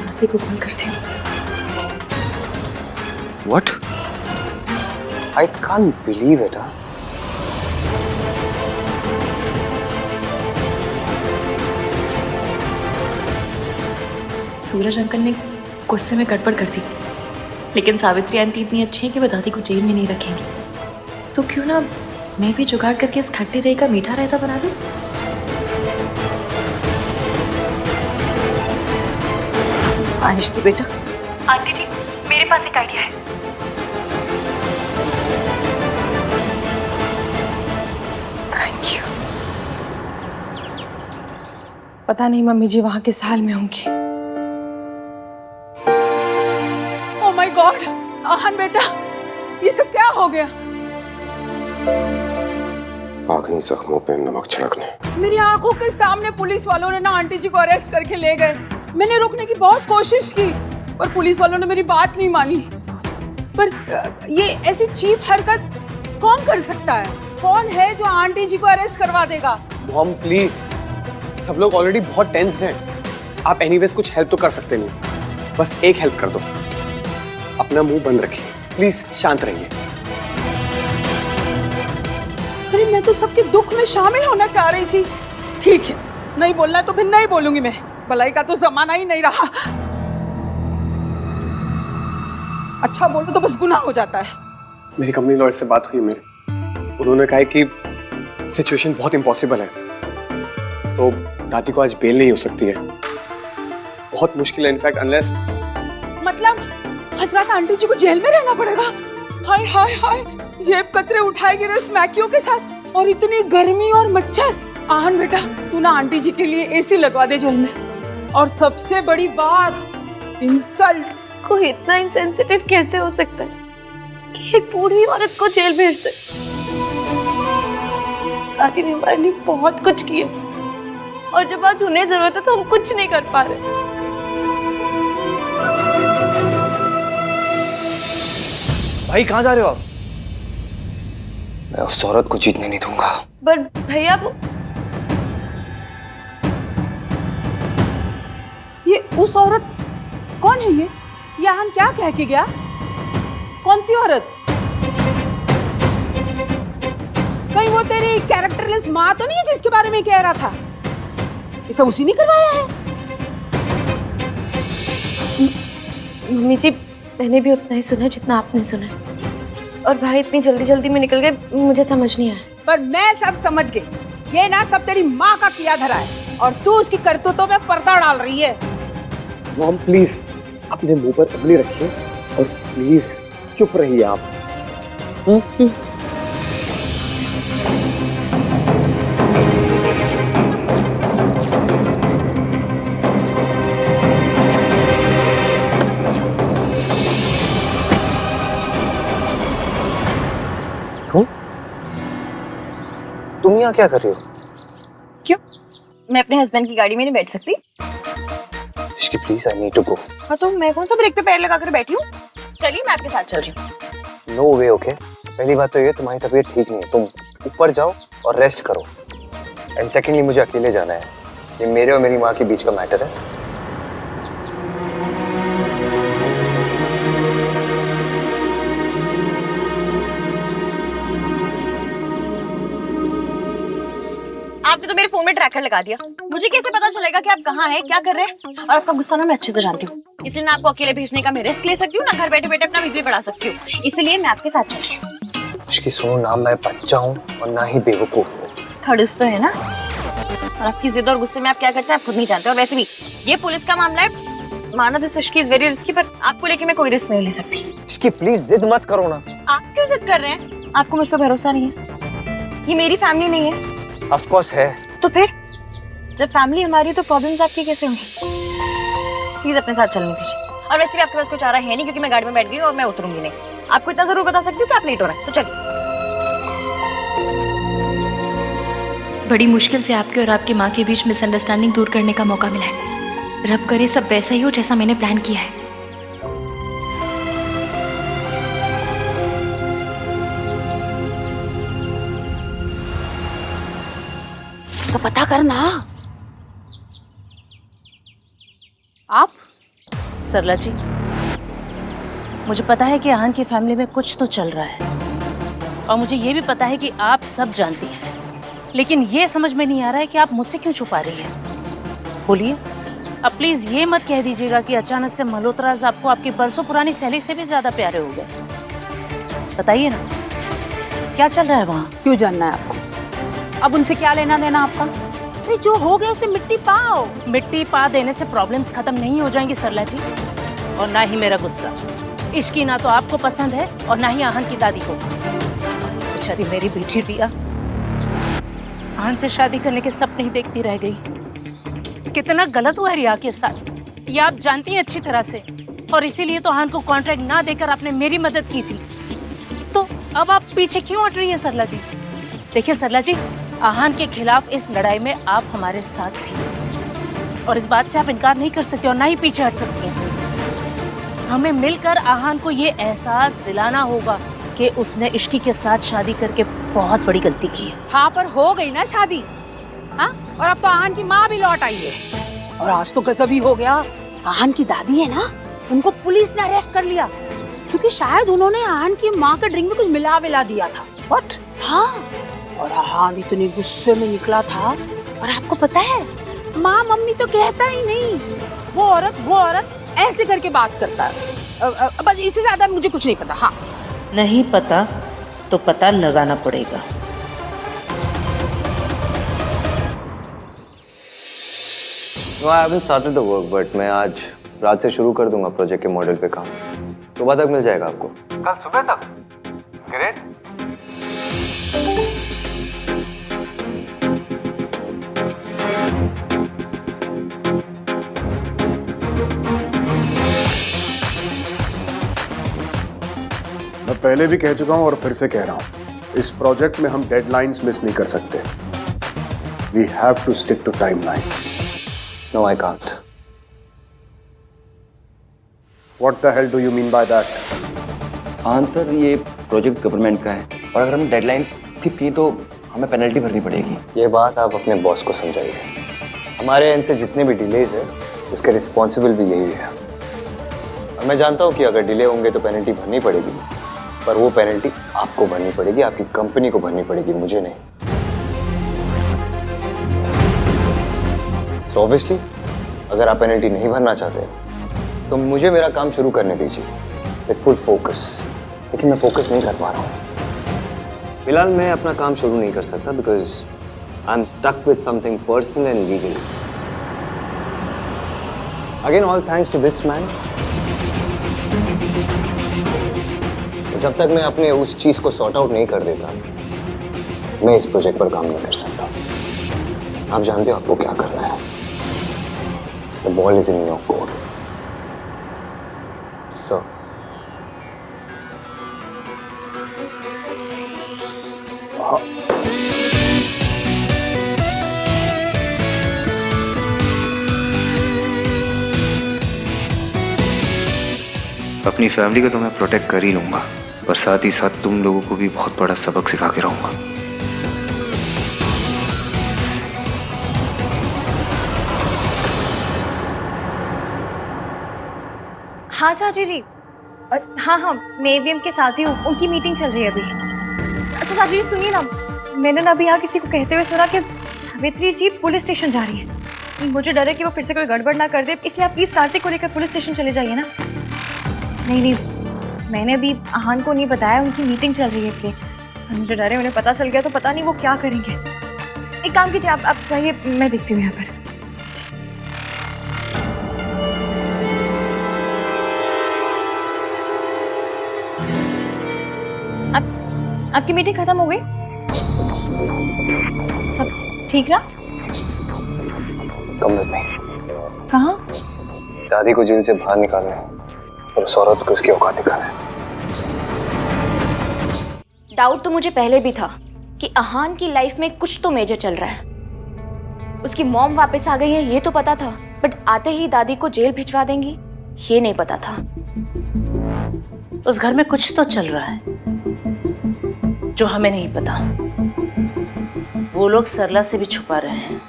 मासी को कॉल करती हूँ। What? I can't believe it. Suraj uncle ने गुस्से में गड़बड़ कर दी, लेकिन सावित्री आंटी इतनी अच्छी है कि वो दादी को जेल में नहीं रखेंगी। तो क्यों ना मैं भी जुगाड़ करके इस खट्टे दही का मीठा रायता बना दूं? आनिश की बेटा। आंटी जी, मेरे पास एक आइडिया है। Thank you. पता नहीं मम्मी जी वहां किस हाल में होंगी। ओह माय गॉड, आहन बेटा, ये सब क्या हो गया? आखिरी जख्मों पे नमक छिड़कने। मेरी आंखों के सामने पुलिस वालों ने ना आंटी जी को अरेस्ट करके ले गए। मैंने रोकने की बहुत कोशिश की, पर पुलिस वालों ने मेरी बात नहीं मानी। पर ये ऐसी चीप हरकत कौन कर सकता है? कौन है जो आंटी जी को अरेस्ट करवा देगा? मॉम प्लीज, सब लोग ऑलरेडी बहुत टेंस्ड हैं। आप एनीवेज कुछ हेल्प तो कर सकते नहीं, बस एक हेल्प कर दो। अपना मुंह बंद रखिए प्लीज, शांत रहिए। अरे मैं तो सबके दुख में शामिल होना चाह रही थी। ठीक है, नहीं बोलना तो फिर नहीं बोलूंगी मैं। भलाई का तो जमाना ही नहीं रहा। अच्छा बोलो तो बस गुनाह हो जाता है। मेरी कंपनी लॉयर से बात हुई मेरी, उन्होंने कहा है कि सिचुएशन बहुत इम्पॉसिबल है, तो दादी को आज बेल नहीं हो सकती है। बहुत मुश्किल है इनफैक्ट, अनलेस। मतलब हजरत आंटी जी को जेल में रहना पड़ेगा? हाय हाय हाय, जेब कतरे उठाए गिरे उस मैक्यो के साथ, और इतनी गर्मी और मच्छर। आहन बेटा, तू ना आंटी जी के लिए एसी लगवा दे जेल में। और सबसे बड़ी बात, इंसल्ट। कोई इतना इंसेंसिटिव कैसे हो सकता है कि एक बूढ़ी औरत को जेल भेज दे? दादी ने हमारे लिए बहुत कुछ किया, और जब आज उन्हें जरूरत है तो हम कुछ नहीं कर पा रहे। भाई कहाँ जा रहे हो आप? मैं उस औरत को जीतने नहीं दूंगा। बट भैया वो ये उस औरत कौन है? ये आहन क्या कह के गया? कौन सी औरत? कहीं वो तेरी कैरेक्टरलेस माँ तो नहीं है जिसके बारे में कह रहा था? ये सब उसी ने करवाया है? मम्मी जी, मैंने भी उतना ही सुना जितना आपने सुना, और भाई इतनी जल्दी जल्दी में निकल गए, मुझे समझ नहीं आया। पर मैं सब समझ गई। ये ना सब तेरी माँ का किया धरा है, और तू उसकी करतूतों में पर्दा डाल रही है। मॉम प्लीज अपने मुंह पर उंगली रखिए और प्लीज चुप रहिए आप। तुम यहाँ क्या कर रही हो? क्यों? मैं अपने हस्बैंड की गाड़ी में नहीं बैठ सकती? Ishki please, I need to go. हाँ तो मैं कौन सा ब्रेक पे पैर लगाकर बैठी हूँ? चलिए मैं आपके साथ चल रही हूँ। नो वे। ओके, पहली बात तो ये, तुम्हारी तबीयत ठीक नहीं है, तुम ऊपर जाओ और रेस्ट करो। एंड सेकेंडली, मुझे अकेले जाना है। ये मेरे और मेरी माँ के बीच का मैटर है। आपने तो मेरे फोन में ट्रैकर लगा दिया। मुझे कैसे पता चलेगा कि आप कहाँ हैं, क्या कर रहे हैं? और आपका गुस्सा ना मैं अच्छे से जानती हूँ, इसलिए ना आपको अकेले भेजने का मैं रिस्क ले सकती हूँ, ना घर बैठे बैठे अपना बीपी बढ़ा सकती हूँ। इसलिए मैं आपके साथ चल रही हूँ। इसकी सुनो, ना मैं बच्चा हूँ और ना ही बेवकूफ हूँ। खड़ूस तो है ना, और आपकी जिद और गुस्से में आप क्या करते हैं आप खुद नहीं जानते। और वैसे भी ये पुलिस का मामला है, माना this Ishki is very risky, पर आपको लेके मैं कोई रिस्क नहीं ले सकती। इसकी प्लीज जिद मत करो ना। आप क्यों जिद कर रहे हैं? आपको मुझ पर भरोसा नहीं है? ये मेरी फैमिली नहीं है। ऑफ कोर्स है। तो फिर जब फैमिली हमारी है तो प्रॉब्लम्स आपकी कैसे होंगी? प्लीज अपने साथ चलने दीजिए। और वैसे भी आपके पास कुछ आ रहा है नहीं, क्योंकि मैं गाड़ी में बैठ गई और मैं उतरूंगी नहीं। आपको इतना जरूर बता सकती हूँ कि आप लेट हो रहे हैं, तो चलिए। बड़ी मुश्किल से आपके और आपकी माँ के बीच मिसअंडरस्टैंडिंग दूर करने का मौका मिला है। रब करे सब वैसा ही हो जैसा मैंने प्लान किया है। तो पता करना। आप? सरला जी, मुझे पता है कि आहान की फैमिली में कुछ तो चल रहा है, और मुझे ये भी पता है कि आप सब जानती हैं, लेकिन ये समझ में नहीं आ रहा है कि आप मुझसे क्यों छुपा रही हैं। बोलिए। अब प्लीज ये मत कह दीजिएगा कि अचानक से मल्होत्रास आपको आपकी बरसों पुरानी सहेली से भी ज्यादा प्यारे हो गए। बताइए ना, क्या चल रहा है वहाँ? क्यों जानना है आपको? अब उनसे क्या लेना देना आपका? नहीं, जो हो गया उसे मिट्टी पाओ। मिट्टी पा देने से प्रॉब्लम्स खत्म नहीं हो जाएंगी सरला जी, और ना ही मेरा गुस्सा। इश्की ना तो आपको पसंद है और ना ही आहान की दादी को। बेचारी मेरी बेटी रिया आहान से शादी करने के सपने ही देखती रह गई। कितना गलत हुआ है रिया के साथ, ये आप जानती हैं अच्छी तरह से, और इसीलिए तो आहान को कॉन्ट्रैक्ट ना देकर आपने मेरी मदद की थी। तो अब आप पीछे क्यों हट रही है सरला जी? देखिए सरला जी, आहान के खिलाफ इस लड़ाई में आप हमारे साथ थी, और इस बात से आप इनकार नहीं कर सकते और ना ही पीछे हट सकती हैं। हमें मिलकर आहान को ये एहसास दिलाना होगा कि उसने इश्की के साथ शादी करके बहुत बड़ी गलती की है। हाँ, पर हो गई ना शादी। हाँ, और अब तो आहान की माँ भी लौट आई है, और आज तो गजब ही हो गया। आहान की दादी है ना, उनको पुलिस ने अरेस्ट कर लिया, क्योंकि शायद उन्होंने आहान की माँ के ड्रिंक में कुछ मिला विला दिया था। व्हाट? हाँ, और आहान इतने गुस्से में निकला था। और आपको पता है, माँ मम्मी तो कहता ही नहीं, वो औरत ऐसे करके बात करता है। बस इससे ज्यादा मुझे कुछ नहीं पता। हाँ, नहीं पता तो पता लगाना पड़ेगा। No, I haven't started the work, but मैं आज रात से शुरू कर दूंगा प्रोजेक्ट के मॉडल पे काम। सुबह तक मिल जाएगा आपको। कल सुबह तक? ग्रेट। मैं पहले भी कह चुका हूं और फिर से कह रहा हूं, इस प्रोजेक्ट में हम डेडलाइंस मिस नहीं कर सकते। We have to stick to timeline. No, I can't. What the hell do you mean by that? Answer, ये प्रोजेक्ट गवर्नमेंट का है, और अगर हम डेडलाइन स्किप की तो हमें पेनल्टी भरनी पड़ेगी। ये बात आप अपने बॉस को समझाइए। हमारे एंड से जितने भी डिलेज है उसके रिस्पॉन्सिबल भी यही है। और मैं जानता हूँ कि अगर डिले होंगे तो पेनल्टी भरनी पड़ेगी, पर वो पेनल्टी आपको भरनी पड़ेगी, आपकी कंपनी को भरनी पड़ेगी, मुझे नहीं। So obviously, अगर आप पेनल्टी नहीं भरना चाहते तो मुझे मेरा काम शुरू करने दीजिए विद फुल फोकस। लेकिन मैं फोकस नहीं कर पा रहा हूँ। फिलहाल मैं अपना काम शुरू नहीं कर सकता because I am stuck with something personal and legal. Again all thanks to this man. जब तक मैं अपने उस चीज को सॉर्ट आउट नहीं कर देता, मैं इस प्रोजेक्ट पर काम नहीं कर सकता। आप जानते हो आपको क्या करना है। The ball is in your court, sir. अपनी फैमिली को तो मैं प्रोटेक्ट कर ही लूंगा, पर साथ ही साथ तुम लोगों को भी बहुत बड़ा सबक सिखा के रहूंगा। हाँ चाची जी, हाँ, मैं एवीएम के साथ ही हूँ। उनकी मीटिंग चल रही है अभी। अच्छा चाची जी सुनिए ना, मैंने ना अभी यहाँ किसी को कहते हुए सुना कि सावित्री जी पुलिस स्टेशन जा रही है। मुझे डर है कि वो फिर से कोई गड़बड़ ना कर दे, इसलिए आप प्लीज़ कार्तिक को लेकर पुलिस स्टेशन चले जाइए ना। नहीं, मैंने अभी आहान को नहीं बताया, उनकी मीटिंग चल रही है इसलिए। मुझे डर है उन्हें पता चल गया तो पता नहीं वो क्या करेंगे। एक काम कीजिए, आप चाहिए, मैं देखती हूँ यहाँ पर। आपकी मीटिंग खत्म हो गई? सब ठीक रहा? कमरे में कहाँ? दादी को जेल से बाहर निकालना है और उस औरत को उसकी औकात दिखाना है। डाउट तो मुझे पहले भी था कि अहान की लाइफ में कुछ तो मेजर चल रहा है। उसकी मॉम वापस आ गई है ये तो पता था, बट आते ही दादी को जेल भिजवा देंगी ये नहीं पता था। उस घर में कुछ तो चल रहा है जो हमें नहीं पता। वो लोग सरला से भी छुपा रहे हैं।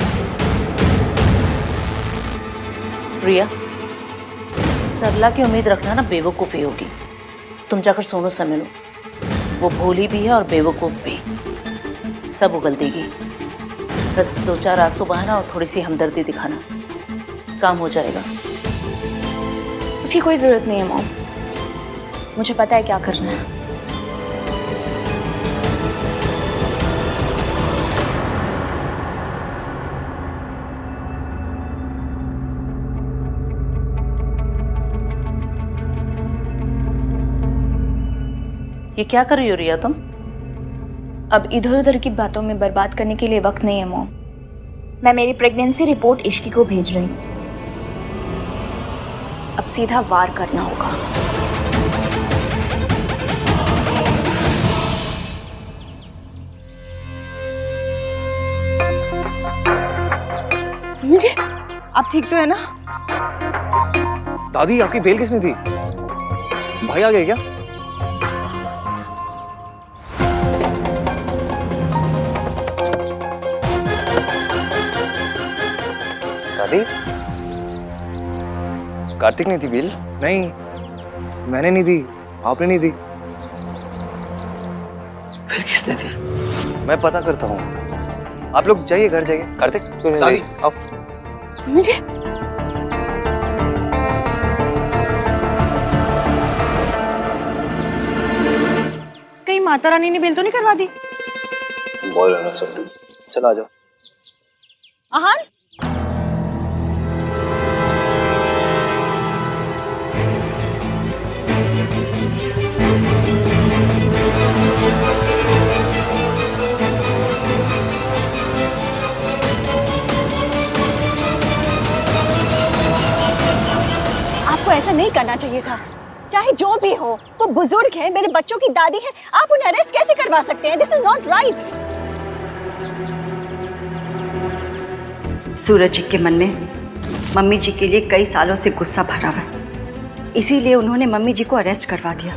रिया, सरला की उम्मीद रखना ना बेवकूफ़ी होगी। तुम जाकर सोनू से मिलो, वो भोली भी है और बेवकूफ़ भी, सब उगल देगी। बस 2-4 आंसू बहाना और थोड़ी सी हमदर्दी दिखाना, काम हो जाएगा। उसकी कोई जरूरत नहीं है मॉम, मुझे पता है क्या करना है। ये क्या कर रही हो रिया तुम? अब इधर उधर की बातों में बर्बाद करने के लिए वक्त नहीं है मॉम। मैं मेरी प्रेगनेंसी रिपोर्ट इश्की को भेज रही हूँ। अब सीधा वार करना होगा। मुझे आप ठीक तो है ना? दादी आपकी बेल किसने दी? भाई आ गए क्या? दादी, कार्तिक ने दी बेल? नहीं, मैंने नहीं दी, आपने नहीं दी। फिर किसने दी? मैं पता करता हूँ। आप लोग जाइए, घर जाइए। कार्तिक, दादी आओ। मुझे कहीं माता रानी ने बेल तो नहीं करवा दी? बोल रहा ना सुन। चलो आ जाओ। आहान, आपको ऐसा नहीं करना चाहिए था। चाहे जो भी हो, वो बुजुर्ग है, मेरे बच्चों की दादी है, आप उन्हें अरेस्ट कैसे करवा सकते हैं? This is not right. Suraj ji के मन में मम्मी जी के लिए कई सालों से गुस्सा भरा हुआ है, इसीलिए उन्होंने मम्मी जी को अरेस्ट करवा दिया।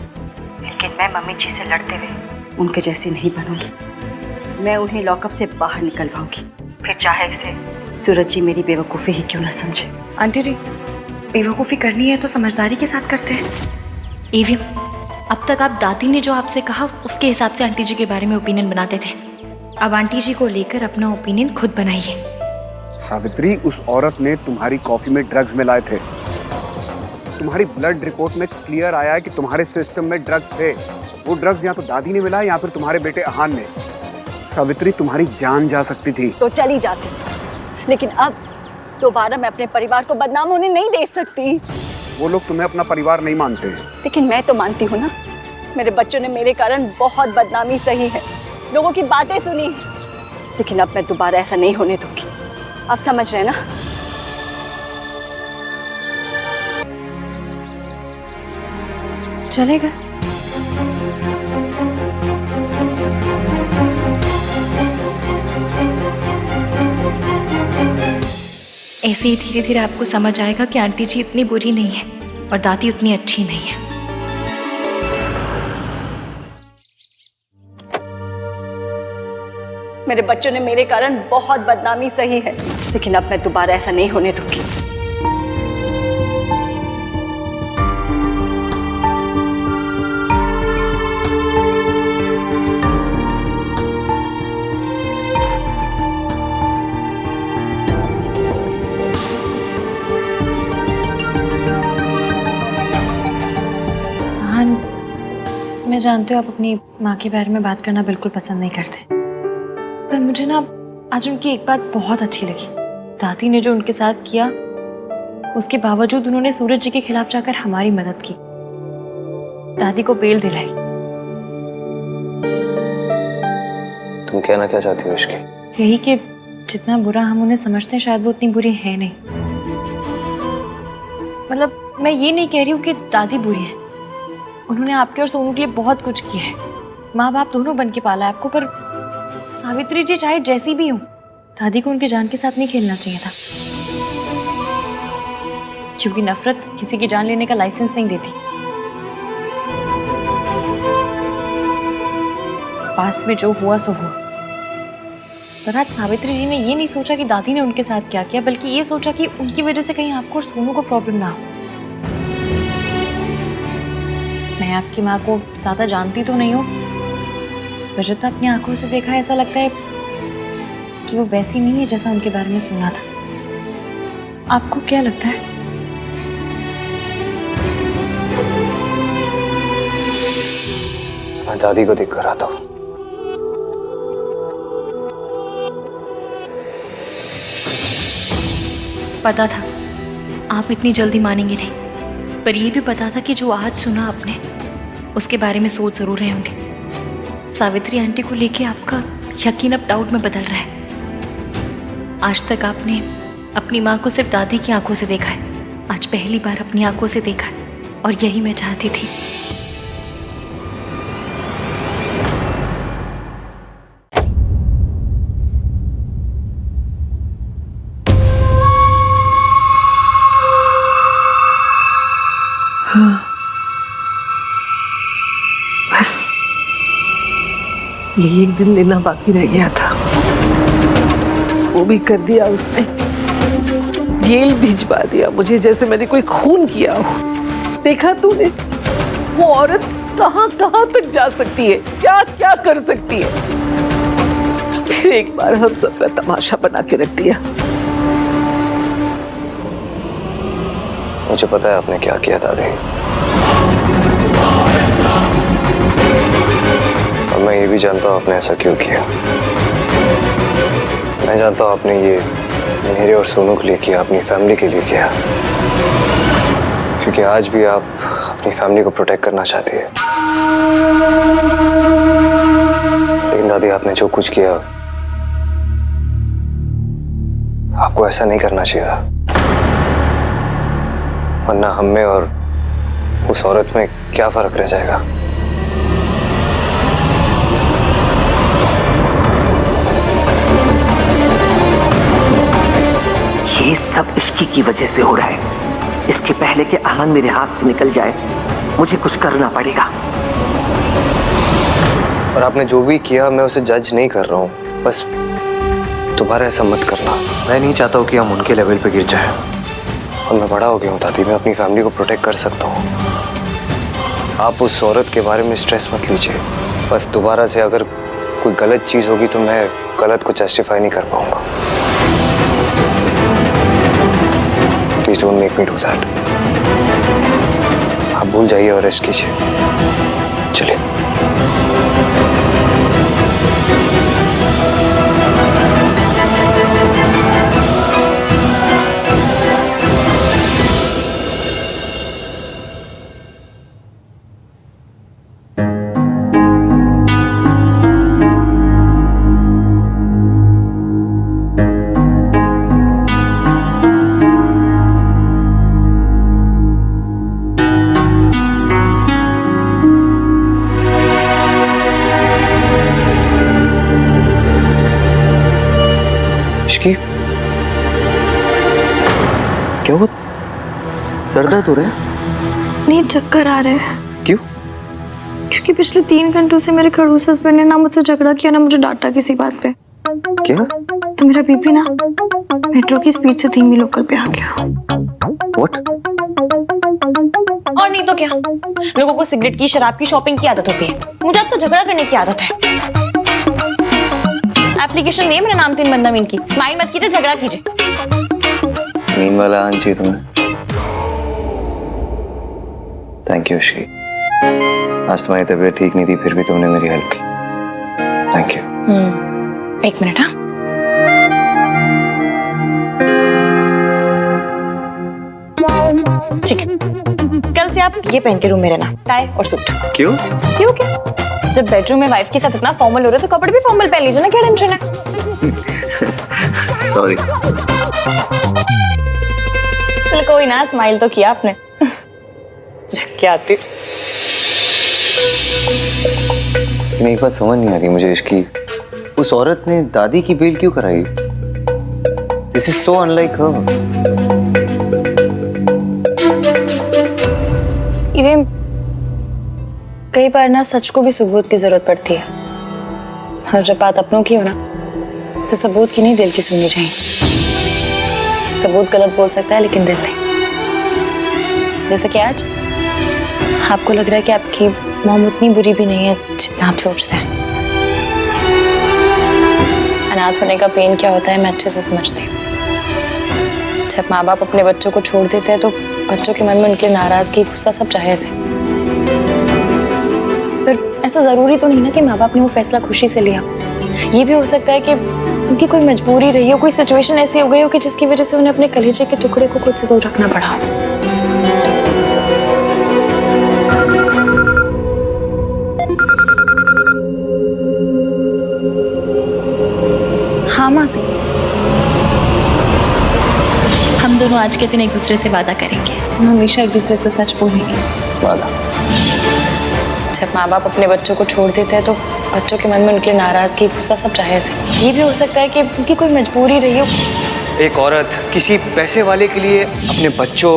लेकिन मैं मम्मी जी से लड़ते हुए उनके जैसी नहीं बनूंगी। मैं उन्हें लॉकअप से बाहर निकलवाऊंगी, फिर चाहे इसे सूरज जी मेरी बेवकूफ़ी ही क्यों ना समझे। आंटी जी, बेवकूफ़ी करनी है तो समझदारी के साथ करते हैं। एवीएम, अब तक आप दादी ने जो आपसे कहा उसके हिसाब से आंटी जी के बारे में ओपिनियन बनाते थे। अब आंटी जी को लेकर अपना ओपिनियन खुद बनाइए। सावित्री, उस औरत ने तुम्हारी कॉफी में ड्रग्स मिलाए थे। तुम्हारी ब्लड रिपोर्ट में क्लियर आया है कि तुम्हारे सिस्टम में ड्रग्स थे। वो ड्रग्स या तो दादी ने मिलाया या फिर तुम्हारे बेटे अहान ने। सावित्री, तुम्हारी जान जा सकती थी। तो चली जाती, लेकिन अब दोबारा मैं अपने परिवार को बदनाम होने नहीं दे सकती। वो लोग तुम्हें अपना परिवार नहीं मानते हैं। लेकिन मैं तो मानती हूँ ना। मेरे बच्चों ने मेरे कारण बहुत बदनामी सही है, लोगों की बातें सुनी, लेकिन अब मैं दोबारा ऐसा नहीं होने दूंगी। आप समझ रहे हैं ना? चलेगा। ऐसे ही धीरे धीरे आपको समझ आएगा कि आंटी जी इतनी बुरी नहीं है और दादी उतनी अच्छी नहीं है। मेरे बच्चों ने मेरे कारण बहुत बदनामी सही है, लेकिन अब मैं दोबारा ऐसा नहीं होने दूंगी। मैं जानती हूँ आप अपनी माँ के बारे में बात करना बिल्कुल पसंद नहीं करते, पर मुझे ना आज उनकी एक बात बहुत अच्छी लगी। दादी ने जो उनके साथ किया, उसके बावजूद उन्होंने सूरज जी के खिलाफ जाकर हमारी मदद की, दादी को बेल दिलाई। तुम कहना क्या चाहती हो इसकी? यही कि जितना बुरा हम उन्हें समझते हैं शायद वो उतनी बुरी है नहीं। मतलब मैं ये नहीं कह रही हूँ कि दादी बुरी है, उन्होंने आपके और सोनू के लिए बहुत कुछ किया है, माँ बाप दोनों बन के पाला है आपको। पर सावित्री जी चाहे जैसी भी हो, दादी को उनकी जान के साथ नहीं खेलना चाहिए था, क्योंकि नफरत किसी की जान लेने का लाइसेंस नहीं देती। पास्ट में जो हुआ सो हुआ, पर आज सावित्री जी ने ये नहीं सोचा कि दादी ने उनके साथ क्या किया, बल्कि ये सोचा कि उनकी वजह से कहीं आपको और सोनू को प्रॉब्लम ना हो। मैं आपकी माँ को ज्यादा जानती तो नहीं हूँ, पर जितना अपनी आंखों से देखा है ऐसा लगता है कि वो वैसी नहीं है जैसा उनके बारे में सुना था। आपको क्या लगता है? मैं दादी को देख कर आता हूँ। पता था आप इतनी जल्दी मानेंगे नहीं, पर यह भी पता था कि जो आज सुना आपने उसके बारे में सोच जरूर रहे होंगे। सावित्री आंटी को लेके आपका यकीन अब डाउट में बदल रहा है। आज तक आपने अपनी माँ को सिर्फ दादी की आंखों से देखा है, आज पहली बार अपनी आंखों से देखा है, और यही मैं चाहती थी। बस ये एक दिन देना बाकी रह गया था, वो भी कर दिया उसने। जेल भिजवा दिया मुझे, जैसे मैंने कोई खून किया हो। देखा तूने वो औरत कहां कहां तक जा सकती है, क्या क्या कर सकती है। फिर एक बार हम सबका तमाशा बना के रख दिया। मुझे पता है आपने क्या किया दादी, और मैं ये भी जानता हूँ आपने ऐसा क्यों किया। मैं जानता हूँ आपने ये मेरे और सोनू के लिए किया, अपनी फैमिली के लिए किया, क्योंकि आज भी आप अपनी फैमिली को प्रोटेक्ट करना चाहती है। लेकिन दादी आपने जो कुछ किया, आपको ऐसा नहीं करना चाहिए था, वरना हम में और उस औरत में क्या फर्क रह जाएगा। ये सब इश्की की वजह से हो रहा है। इसके पहले कि अहान मेरे हाथ से निकल जाए, मुझे कुछ करना पड़ेगा। और आपने जो भी किया, मैं उसे जज नहीं कर रहा हूँ, बस दोबारा ऐसा मत करना। मैं नहीं चाहता हूँ कि हम उनके लेवल पे गिर जाए, और मैं बड़ा हो गया हूँ दादी, मैं अपनी फैमिली को प्रोटेक्ट कर सकता हूँ। आप उस औरत के बारे में स्ट्रेस मत लीजिए। बस दोबारा से अगर कोई गलत चीज़ होगी तो मैं गलत को जस्टिफाई नहीं कर पाऊंगा। Please don't make me do that. आप भूल जाइए और रेस्ट कीजिए। चलिए। क्या हुआ? सर दर्द हो रहा है? नहीं, चक्कर आ रहे हैं। क्यों? क्योंकि पिछले 3 घंटों से मेरे खड़ूस हस्बैंड ने ना मुझसे झगड़ा किया ना मुझे डांटा किसी बात पे। क्या? तो मेरा बीपी ना मेट्रो की स्पीड से 3 लोकल पे आ गया। What? और नहीं तो क्या, लोगों को सिगरेट की, शराब की, शॉपिंग की आदत होती है, मुझे आपसे झगड़ा करने की आदत है। एप्लीकेशन नहीं है मेरा नाम 3 बंदा मीन की। स्माइल मत कीजिए, झगड़ा कीजिए। मीन वाला आना चाहिए तुम्हें। Thank you Shri. आज तुम्हारी तबीयत ठीक नहीं थी, फिर भी तुमने मेरी हेल्प की। Thank you. 1 मिनट। हाँ, ठीक है। कल से आप ये पहन के रूम में रहना, टाई और सूट। क्यों? क्यों क्या? जब बेडरूम में वाइफ के साथ इतना फॉर्मल हो रहा है तो कपड़े भी फॉर्मल पहन लीजिए ना, क्या टेंशन है? सॉरी। चल कोई ना, स्माइल तो किया आपने। क्या आती नहीं, बात समझ नहीं आ रही मुझे इसकी। उस औरत ने दादी की बेल क्यों कराई? दिस इज सो अनलाइक हर। इवें कई बार ना सच को भी सबूत की जरूरत पड़ती है, और जब बात अपनों की हो ना तो सबूत की नहीं दिल की सुननी चाहिए। सबूत गलत बोल सकता है लेकिन दिल नहीं। जैसे कि आज आपको लग रहा है कि आपकी मॉम उतनी बुरी भी नहीं है जितना आप सोचते हैं। अनाथ होने का पेन क्या होता है मैं अच्छे से समझती हूँ। जब माँ बाप अपने बच्चों को छोड़ देते हैं तो बच्चों के मन में उनके नाराजगी, गुस्सा सब जायज है। पर ऐसा जरूरी तो नहीं ना कि माँ बाप ने वो फैसला खुशी से लिया। ये भी हो सकता है कि उनकी कोई मजबूरी रही हो, कोई सिचुएशन ऐसी हो गई हो कि जिसकी वजह से उन्हें अपने कलेजे के टुकड़े को खुद से दूर रखना पड़ा हो। हाँ मासी, हम दोनों आज के दिन एक दूसरे से वादा करेंगे, हम हमेशा एक दूसरे से सच बोलेंगे। वादा? जब माँ बाप अपने बच्चों को छोड़ देते हैं तो बच्चों के मन में उनके नाराजगी, गुस्सा सब जायज है। ये भी हो सकता है कि उनकी कोई मजबूरी रही हो। एक औरत किसी पैसे वाले के लिए अपने बच्चों,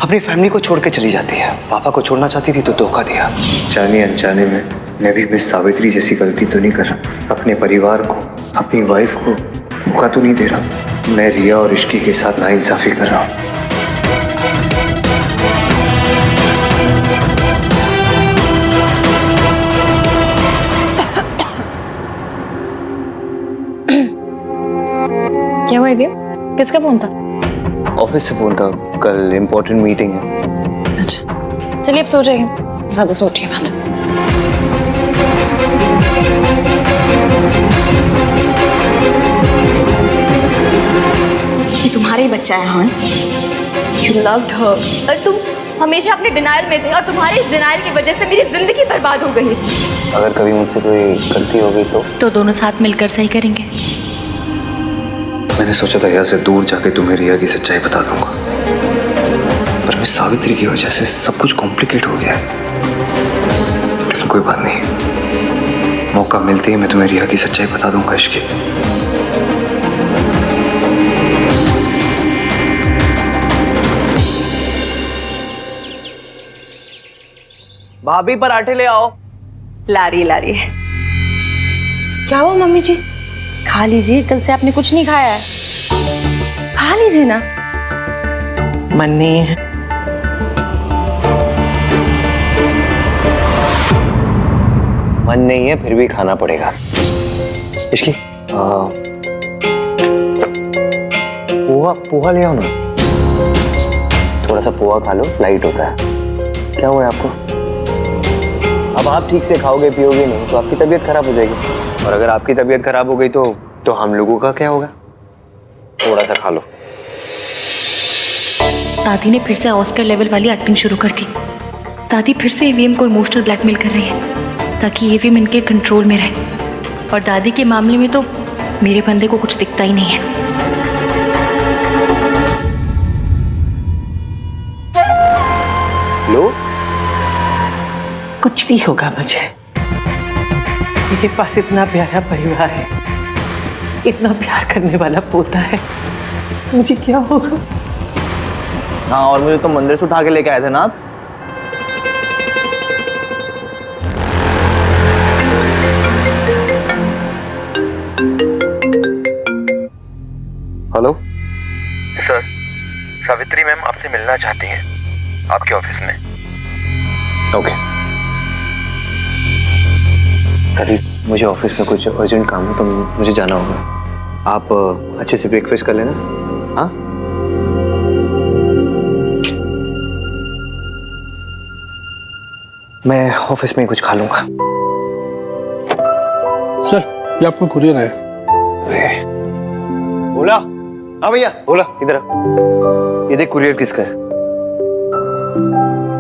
अपनी फैमिली को छोड़ के चली जाती है। पापा को छोड़ना चाहती थी तो धोखा दिया। जाने अनजाने में मैं भी मिस सावित्री जैसी गलती तो नहीं कर रहा। अपने परिवार को, अपनी वाइफ को धोखा तो नहीं दे रहा। मैं रिया और इश्की के साथ नाइंसाफी कर रहा हूँ। क्या हुआ ये? किसका फोन था? ऑफिस से फोन था, कल इम्पोर्टेंट मीटिंग है। अच्छा चलिए अब सो जाइए, ज्यादा सोचिए मत। ये तुम्हारा ही बच्चा है हान। You loved her, और तुम हमेशा अपने डिनायल में थे, और तुम्हारे इस डिनायल की वजह से मेरी जिंदगी बर्बाद हो गई। अगर कभी मुझसे कोई गलती हो गई तो दोनों साथ मिलकर सही करेंगे। मैंने सोचा था यहाँ से दूर जाके तुम्हें रिया की सच्चाई बता दूंगा, पर मिस सावित्री की वजह से सब कुछ कॉम्प्लिकेट हो गया है। लेकिन कोई बात नहीं, मौका मिलते ही मैं तुम्हें रिया की सच्चाई बता दूंगा। इश्की, भाभी पराठे ले आओ। लारी लारी। क्या हुआ मम्मी जी? खा लीजिए, कल से आपने कुछ नहीं खाया है। खा लीजिए ना। मन नहीं है। मन नहीं है फिर भी खाना पड़ेगा। इश्की, पोहा पोहा ले आओ ना। थोड़ा सा पोहा खा लो, लाइट होता है। क्या हुआ है आपको? अब आप ठीक से खाओगे पियोगे नहीं तो आपकी तबीयत खराब हो जाएगी, और अगर आपकी तबीयत खराब हो गई तो हम लोगों का क्या होगा? थोड़ा सा खा लो। दादी ने फिर से ऑस्कर लेवल वाली एक्टिंग शुरू कर दी। दादी फिर से ईवीएम को इमोशनल ब्लैकमेल कर रही है ताकि ईवीएम इनके कंट्रोल में रहे, और दादी के मामले में तो मेरे बंदे को कुछ दिखता ही नहीं है। लो, कुछ नहीं होगा मुझे। मेरे पास इतना प्यारा परिवार है, इतना प्यार करने वाला पोता है, मुझे क्या होगा? हाँ, और मुझे तो मंदिर से उठा के लेके आए थे ना आप। हेलो सर, सावित्री मैम आपसे मिलना चाहती हैं आपके ऑफिस में। ओके। अभी मुझे ऑफिस में कुछ अर्जेंट काम है तो मुझे जाना होगा। आप अच्छे से ब्रेकफास्ट कर लेना। हाँ, मैं ऑफिस में ही कुछ खा लूंगा। सर, ये आपको कुरियर है। बोला? हाँ भैया, बोला। इधर आ। ये देख, कुरियर किसका है?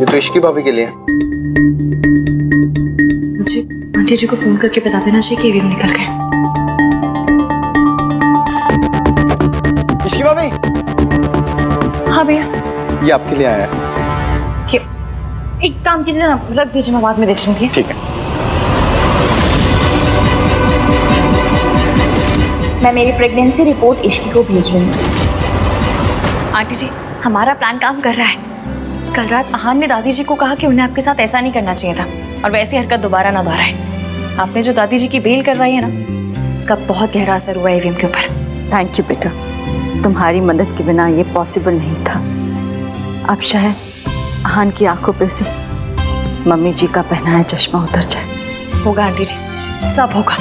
ये तो इश्की भाभी के लिए है। मुझे आंटी जी को फोन करके बता देना चाहिए कि ईवीएम निकल गए। इश्की भाभी, हाँ भैया। ये आपके लिए आया है। क्यों? एक काम कीजिए ना, रख दीजिए, मैं बाद में देख लूंगी। ठीक है। मैं मेरी प्रेगनेंसी रिपोर्ट इश्की को भेज रही हूँ। आंटी जी, हमारा प्लान काम कर रहा है। कल रात अहान ने दादी जी को कहा कि उन्हें आपके साथ ऐसा नहीं करना चाहिए था और वैसी हरकत दोबारा ना दोहराए। आपने जो दादी जी की बेल करवाई है ना, उसका बहुत गहरा असर हुआ ईवीएम के ऊपर। थैंक यू बेटा, तुम्हारी मदद के बिना ये पॉसिबल नहीं था। अब शायद अहान की आंखों पे से मम्मी जी का पहनाया चश्मा उतर जाए। होगा आंटी जी, सब होगा,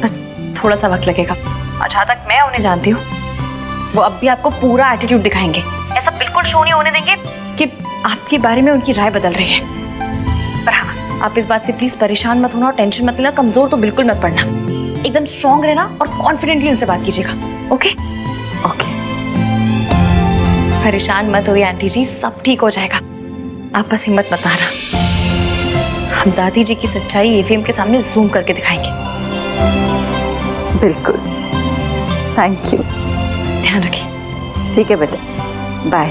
बस थोड़ा सा वक्त लगेगा। और जहाँ तक मैं उन्हें जानती हूँ, वो अब भी आपको पूरा एटीट्यूड दिखाएंगे। ऐसा बिल्कुल शो नहीं होने देंगे कि आपके बारे में उनकी राय बदल रही है। पर हाँ, आप इस बात से प्लीज परेशान मत होना और टेंशन मत लेना, कमजोर तो बिल्कुल मत पड़ना। एकदम स्ट्रांग रहना और कॉन्फिडेंटली उनसे बात कीजिएगा। Okay okay. परेशान मत होइए आंटी जी, सब ठीक हो जाएगा। आप बस हिम्मत मत हारना। हम दादी जी की सच्चाई ईवीएम के सामने जूम करके दिखाएंगे। बिल्कुल, थैंक यू। ध्यान रखिए। ठीक है बेटा, बाय।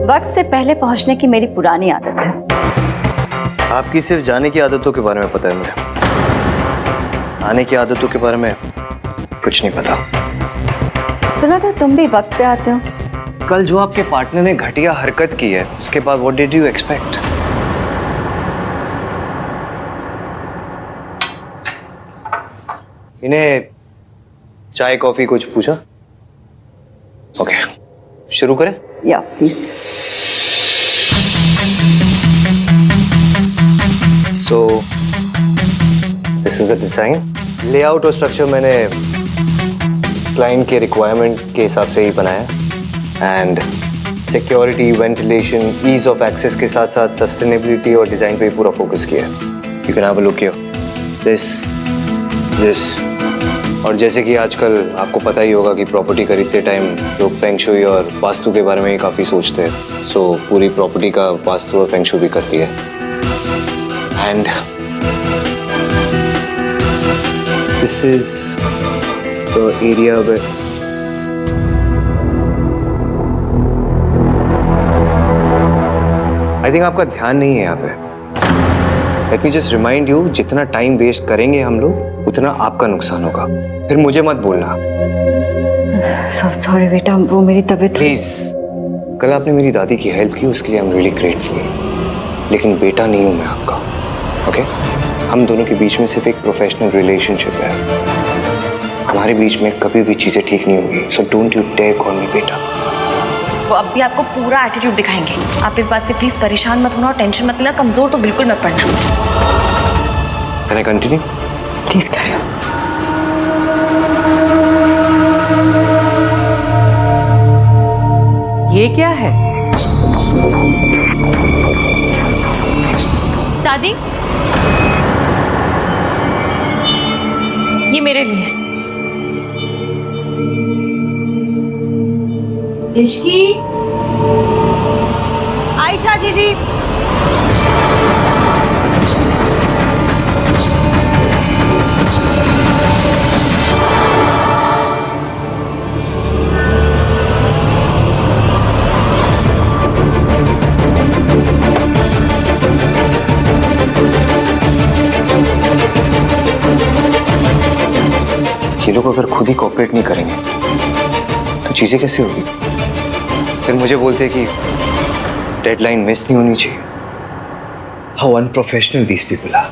वक्त से पहले पहुंचने की मेरी पुरानी आदत है। आपकी सिर्फ जाने की आदतों के बारे में पता है मुझे, आने की आदतों के बारे में कुछ नहीं पता। सुना था तुम भी वक्त पे आते हो। कल जो आपके पार्टनर ने घटिया हरकत की है, उसके बाद व्हाट डिड यू एक्सपेक्ट? इन्हें चाय कॉफी कुछ पूछा? ओके, शुरू करें? या please. So this is the design. Layout और स्ट्रक्चर मैंने क्लाइंट के रिक्वायरमेंट के हिसाब से ही बनाया and security, ventilation, ease of access के साथ साथ सस्टेनेबिलिटी और डिजाइन पे पूरा फोकस किया है। You can have a look here. This और जैसे कि आजकल आपको पता ही होगा कि प्रॉपर्टी खरीदते टाइम लोग फेंग शुई और वास्तु के बारे में ही काफ़ी सोचते हैं। सो पूरी प्रॉपर्टी का वास्तु और फेंग शुई भी करती है। And this is the area way I think आपका ध्यान नहीं है यहाँ पे। Let me just remind you, जितना टाइम वेस्ट करेंगे हम लोग उतना आपका नुकसान होगा। फिर मुझे मत बोलना। सॉरी बेटा, वो मेरी तबीयत। प्लीज, कल आपने मेरी दादी की हेल्प की, उसके लिए आई एम रियली ग्रेटफुल। लेकिन बेटा नहीं हूं मैं आपका, ओके? हम दोनों के बीच में सिर्फ एक प्रोफेशनल रिलेशनशिप है। हमारे बीच में कभी भी चीजें ठीक नहीं होगी। So don't you dare call me बेटा। वो अब भी आपको पूरा एटीट्यूड दिखाएंगे। आप इस बात से प्लीज परेशान मत होना और टेंशन मत लेना, कमजोर तो बिल्कुल मत पड़ना। Can I continue? प्लीज करो। ये क्या है? दादी, ये मेरे लिए। इश्की, आई चाची जी। ये लोग अगर खुद ही कोऑपरेट नहीं करेंगे तो चीजें कैसे होगी? फिर मुझे बोलते कि डेडलाइन मिस नहीं होनी चाहिए। How unprofessional these people are.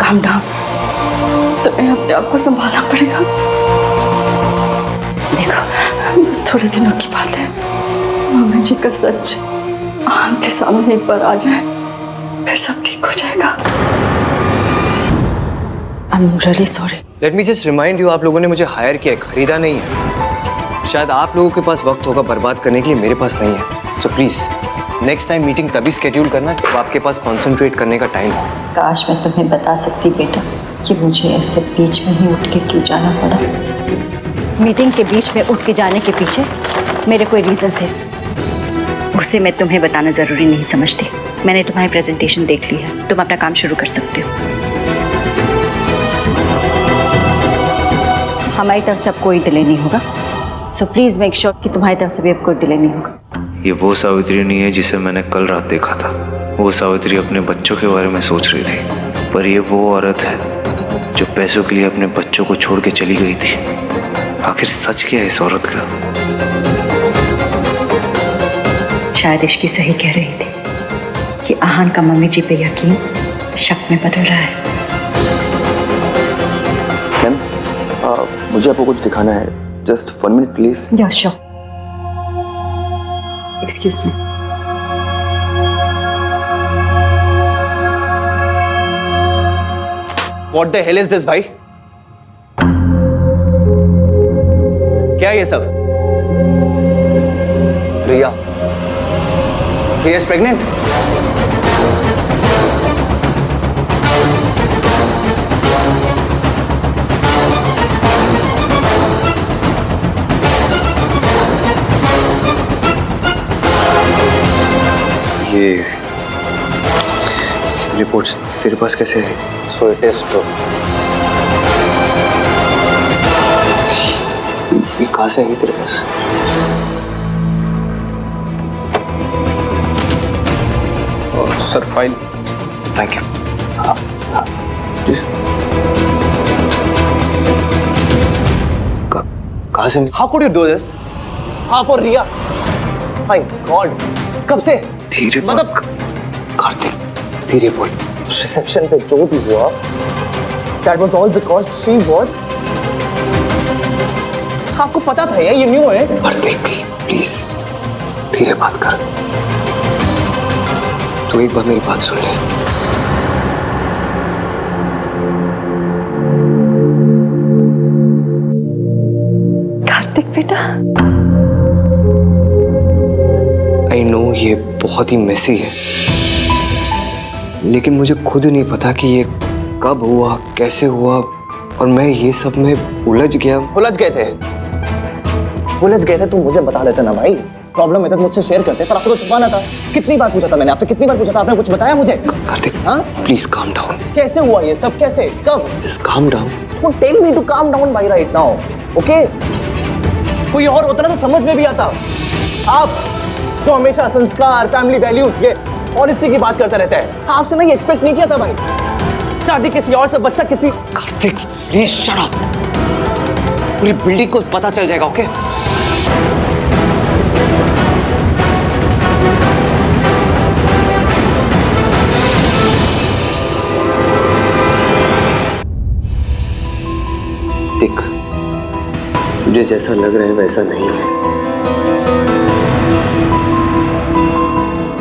Calm down, तुम्हें अपने आप को संभालना पड़ेगा। देखो, थोड़े दिनों की बात है, मम्मी जी का सच आंख के सामने एक बार आ जाए फिर सब ठीक हो जाएगा। I'm really sorry. Let me just remind you, आप लोगों ने मुझे हायर किया है, खरीदा नहीं है। शायद आप लोगों के पास वक्त होगा बर्बाद करने के लिए, मेरे पास नहीं है। So please next time meeting तभी स्केड्यूल करना जब आपके पास कॉन्सेंट्रेट करने का टाइम हो। काश मैं तुम्हें बता सकती बेटा कि मुझे ऐसे बीच में ही उठ के क्यों जाना पड़ा। मीटिंग के बीच में उठ के जाने के पीछे मेरे कोई रीज़न थे, उसे मैं तुम्हें बताना ज़रूरी नहीं समझती। मैंने तुम्हारी प्रेजेंटेशन देख ली है, तुम अपना काम शुरू कर सकते हो। हमारी तरफ से अब कोई डिले नहीं होगा, सो प्लीज़ मेक श्योर कि तुम्हारी तरफ से भी अब कोई डिले नहीं होगा। ये वो सावित्री नहीं है जिसे मैंने कल रात देखा था। वो सावित्री अपने बच्चों के बारे में सोच रही थी, पर ये वो औरत है जो पैसों के लिए अपने बच्चों को छोड़ के चली गई थी। आखिर सच क्या है इस औरत का? शायद इश्की सही कह रही थी कि आहान का मम्मी जी पे यकीन शक में बदल रहा है। मैम, मुझे आपको कुछ दिखाना है, जस्ट 1 मिनट प्लीज। या sure, excuse me. What the hell is this, भाई? क्या है ये सब? रिया is pregnant? ये रिपोर्ट्स तेरे पास कैसे है? So it is true. ये कहाँ से आई तेरे पास? Sir file. Thank you. कहाँ से? How could you do this? आप और रिया? My God, कब से? धीरे मतलब कार्तिक, धीरे बोल। रिसेप्शन पे जो भी हुआ, that was all because she was। आपको पता था ये न्यू है? कार्तिक प्लीज धीरे बात कर। तू एक बार मेरी बात सुन ले। कार्तिक बेटा, आई नो ये बहुत ही मेसी है, लेकिन मुझे खुद नहीं पता कि ये कब हुआ, कैसे हुआ, और मैं ये सब में उलझ गया। उलझ गए थे तो मुझे बता देते ना भाई। प्रॉब्लम है तो मुझसे शेयर करते, पर आपको तो छुपाना था। कितनी बार पूछा था मैंने आपसे, कितनी बार पूछा था, आपने कुछ बताया मुझे? कार्तिक, हाँ प्लीज काम डाउन। कैसे हुआ ये सब, कैसे, कब? Just calm down. Don't tell me to calm down भाई right now, okay? कोई और होता ना तो समझ में भी आता। आप जो हमेशा संस्कार, फैमिली वैल्यूज, ये ऑनेस्टी की बात करते रहते हैं, आपसे नहीं एक्सपेक्ट नहीं किया था भाई। शादी किसी और से, बच्चा किसी। Kartik please shut up. पूरी बिल्डिंग को पता चल जाएगा, ओके? देख, मुझे जैसा लग रहा है वैसा नहीं है।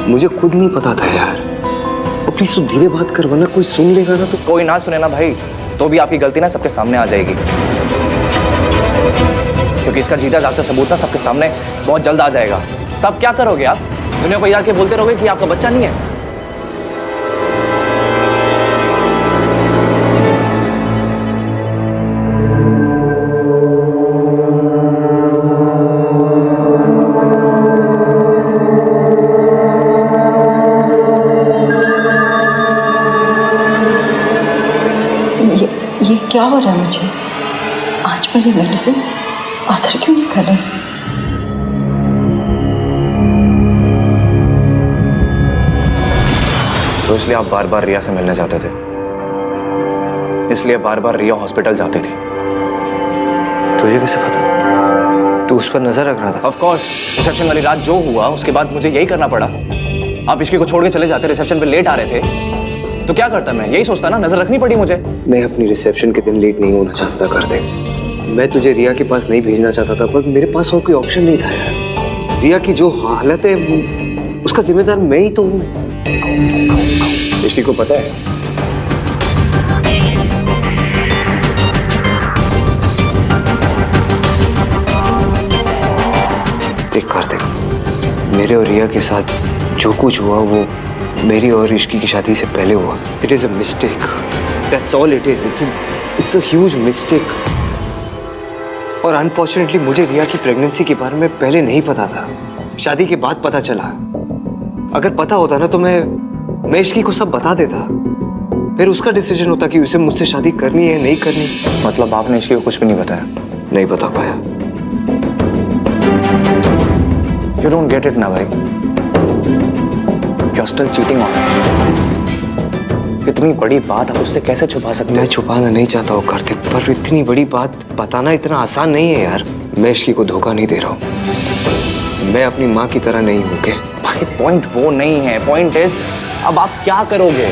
मुझे खुद नहीं पता था यार। प्लीज तू धीरे बात कर, वरना कोई सुन लेगा ना तो। कोई ना सुने ना भाई, तो भी आपकी गलती ना सबके सामने आ जाएगी, क्योंकि इसका जीता जागता सबूत ना सबके सामने बहुत जल्द आ जाएगा। तब क्या करोगे आप? दुनिया को याद के बोलते रहोगे कि आपका बच्चा नहीं है। ये क्या हो रहा है मुझे? आज पर ये मेडिसिन असर क्यों नहीं कर रहे? तो इसलिए आप बार बार रिया से मिलने जाते थे, इसलिए बार बार रिया हॉस्पिटल जाती थी। तुझे कैसे पता? तू उस पर नजर रख रहा था? ऑफ कोर्स, रिसेप्शन वाली रात जो हुआ उसके बाद मुझे यही करना पड़ा। आप इश्की को छोड़ के चले जाते, रिसेप्शन पे लेट आ रहे थे, तो क्या करता मैं? यही सोचता ना, नजर रखनी पड़ी मुझे। मैं अपनी रिसेप्शन के दिन लेट नहीं होना चाहता था कार्तिक। मैं तुझे रिया के पास नहीं भेजना चाहता था, पर मेरे पास और कोई ऑप्शन नहीं था यार। रिया की जो हालत है उसका जिम्मेदार मैं ही तो हूँ। इश्की को पता है देख कार्तिक, मेरे और रिया के साथ जो कुछ हुआ वो मेरी और इश्की की शादी से पहले हुआ। It is a mistake, that's all it is. It's a huge mistake. और अनफॉर्चुनेटली मुझे रिया की प्रेगनेंसी के बारे में पहले नहीं पता था, शादी के बाद पता चला। अगर पता होता ना तो मैं इश्की को सब बता देता, फिर उसका डिसीजन होता कि उसे मुझसे शादी करनी है नहीं करनी। मतलब आपने इश्की को कुछ भी नहीं बताया? नहीं बता पाया। You don't get it ना भाई। You're still cheating on her। इतनी बड़ी बात आप उससे कैसे छुपा सकते मैं हो? छुपाना नहीं चाहता हूँ कार्तिक, पर इतनी बड़ी बात बताना इतना आसान नहीं है यार। मैं इश्की को धोखा नहीं दे रहा हूँ, मैं अपनी माँ की तरह नहीं हूँ। के भाई पॉइंट वो नहीं है, पॉइंट इज अब आप क्या करोगे?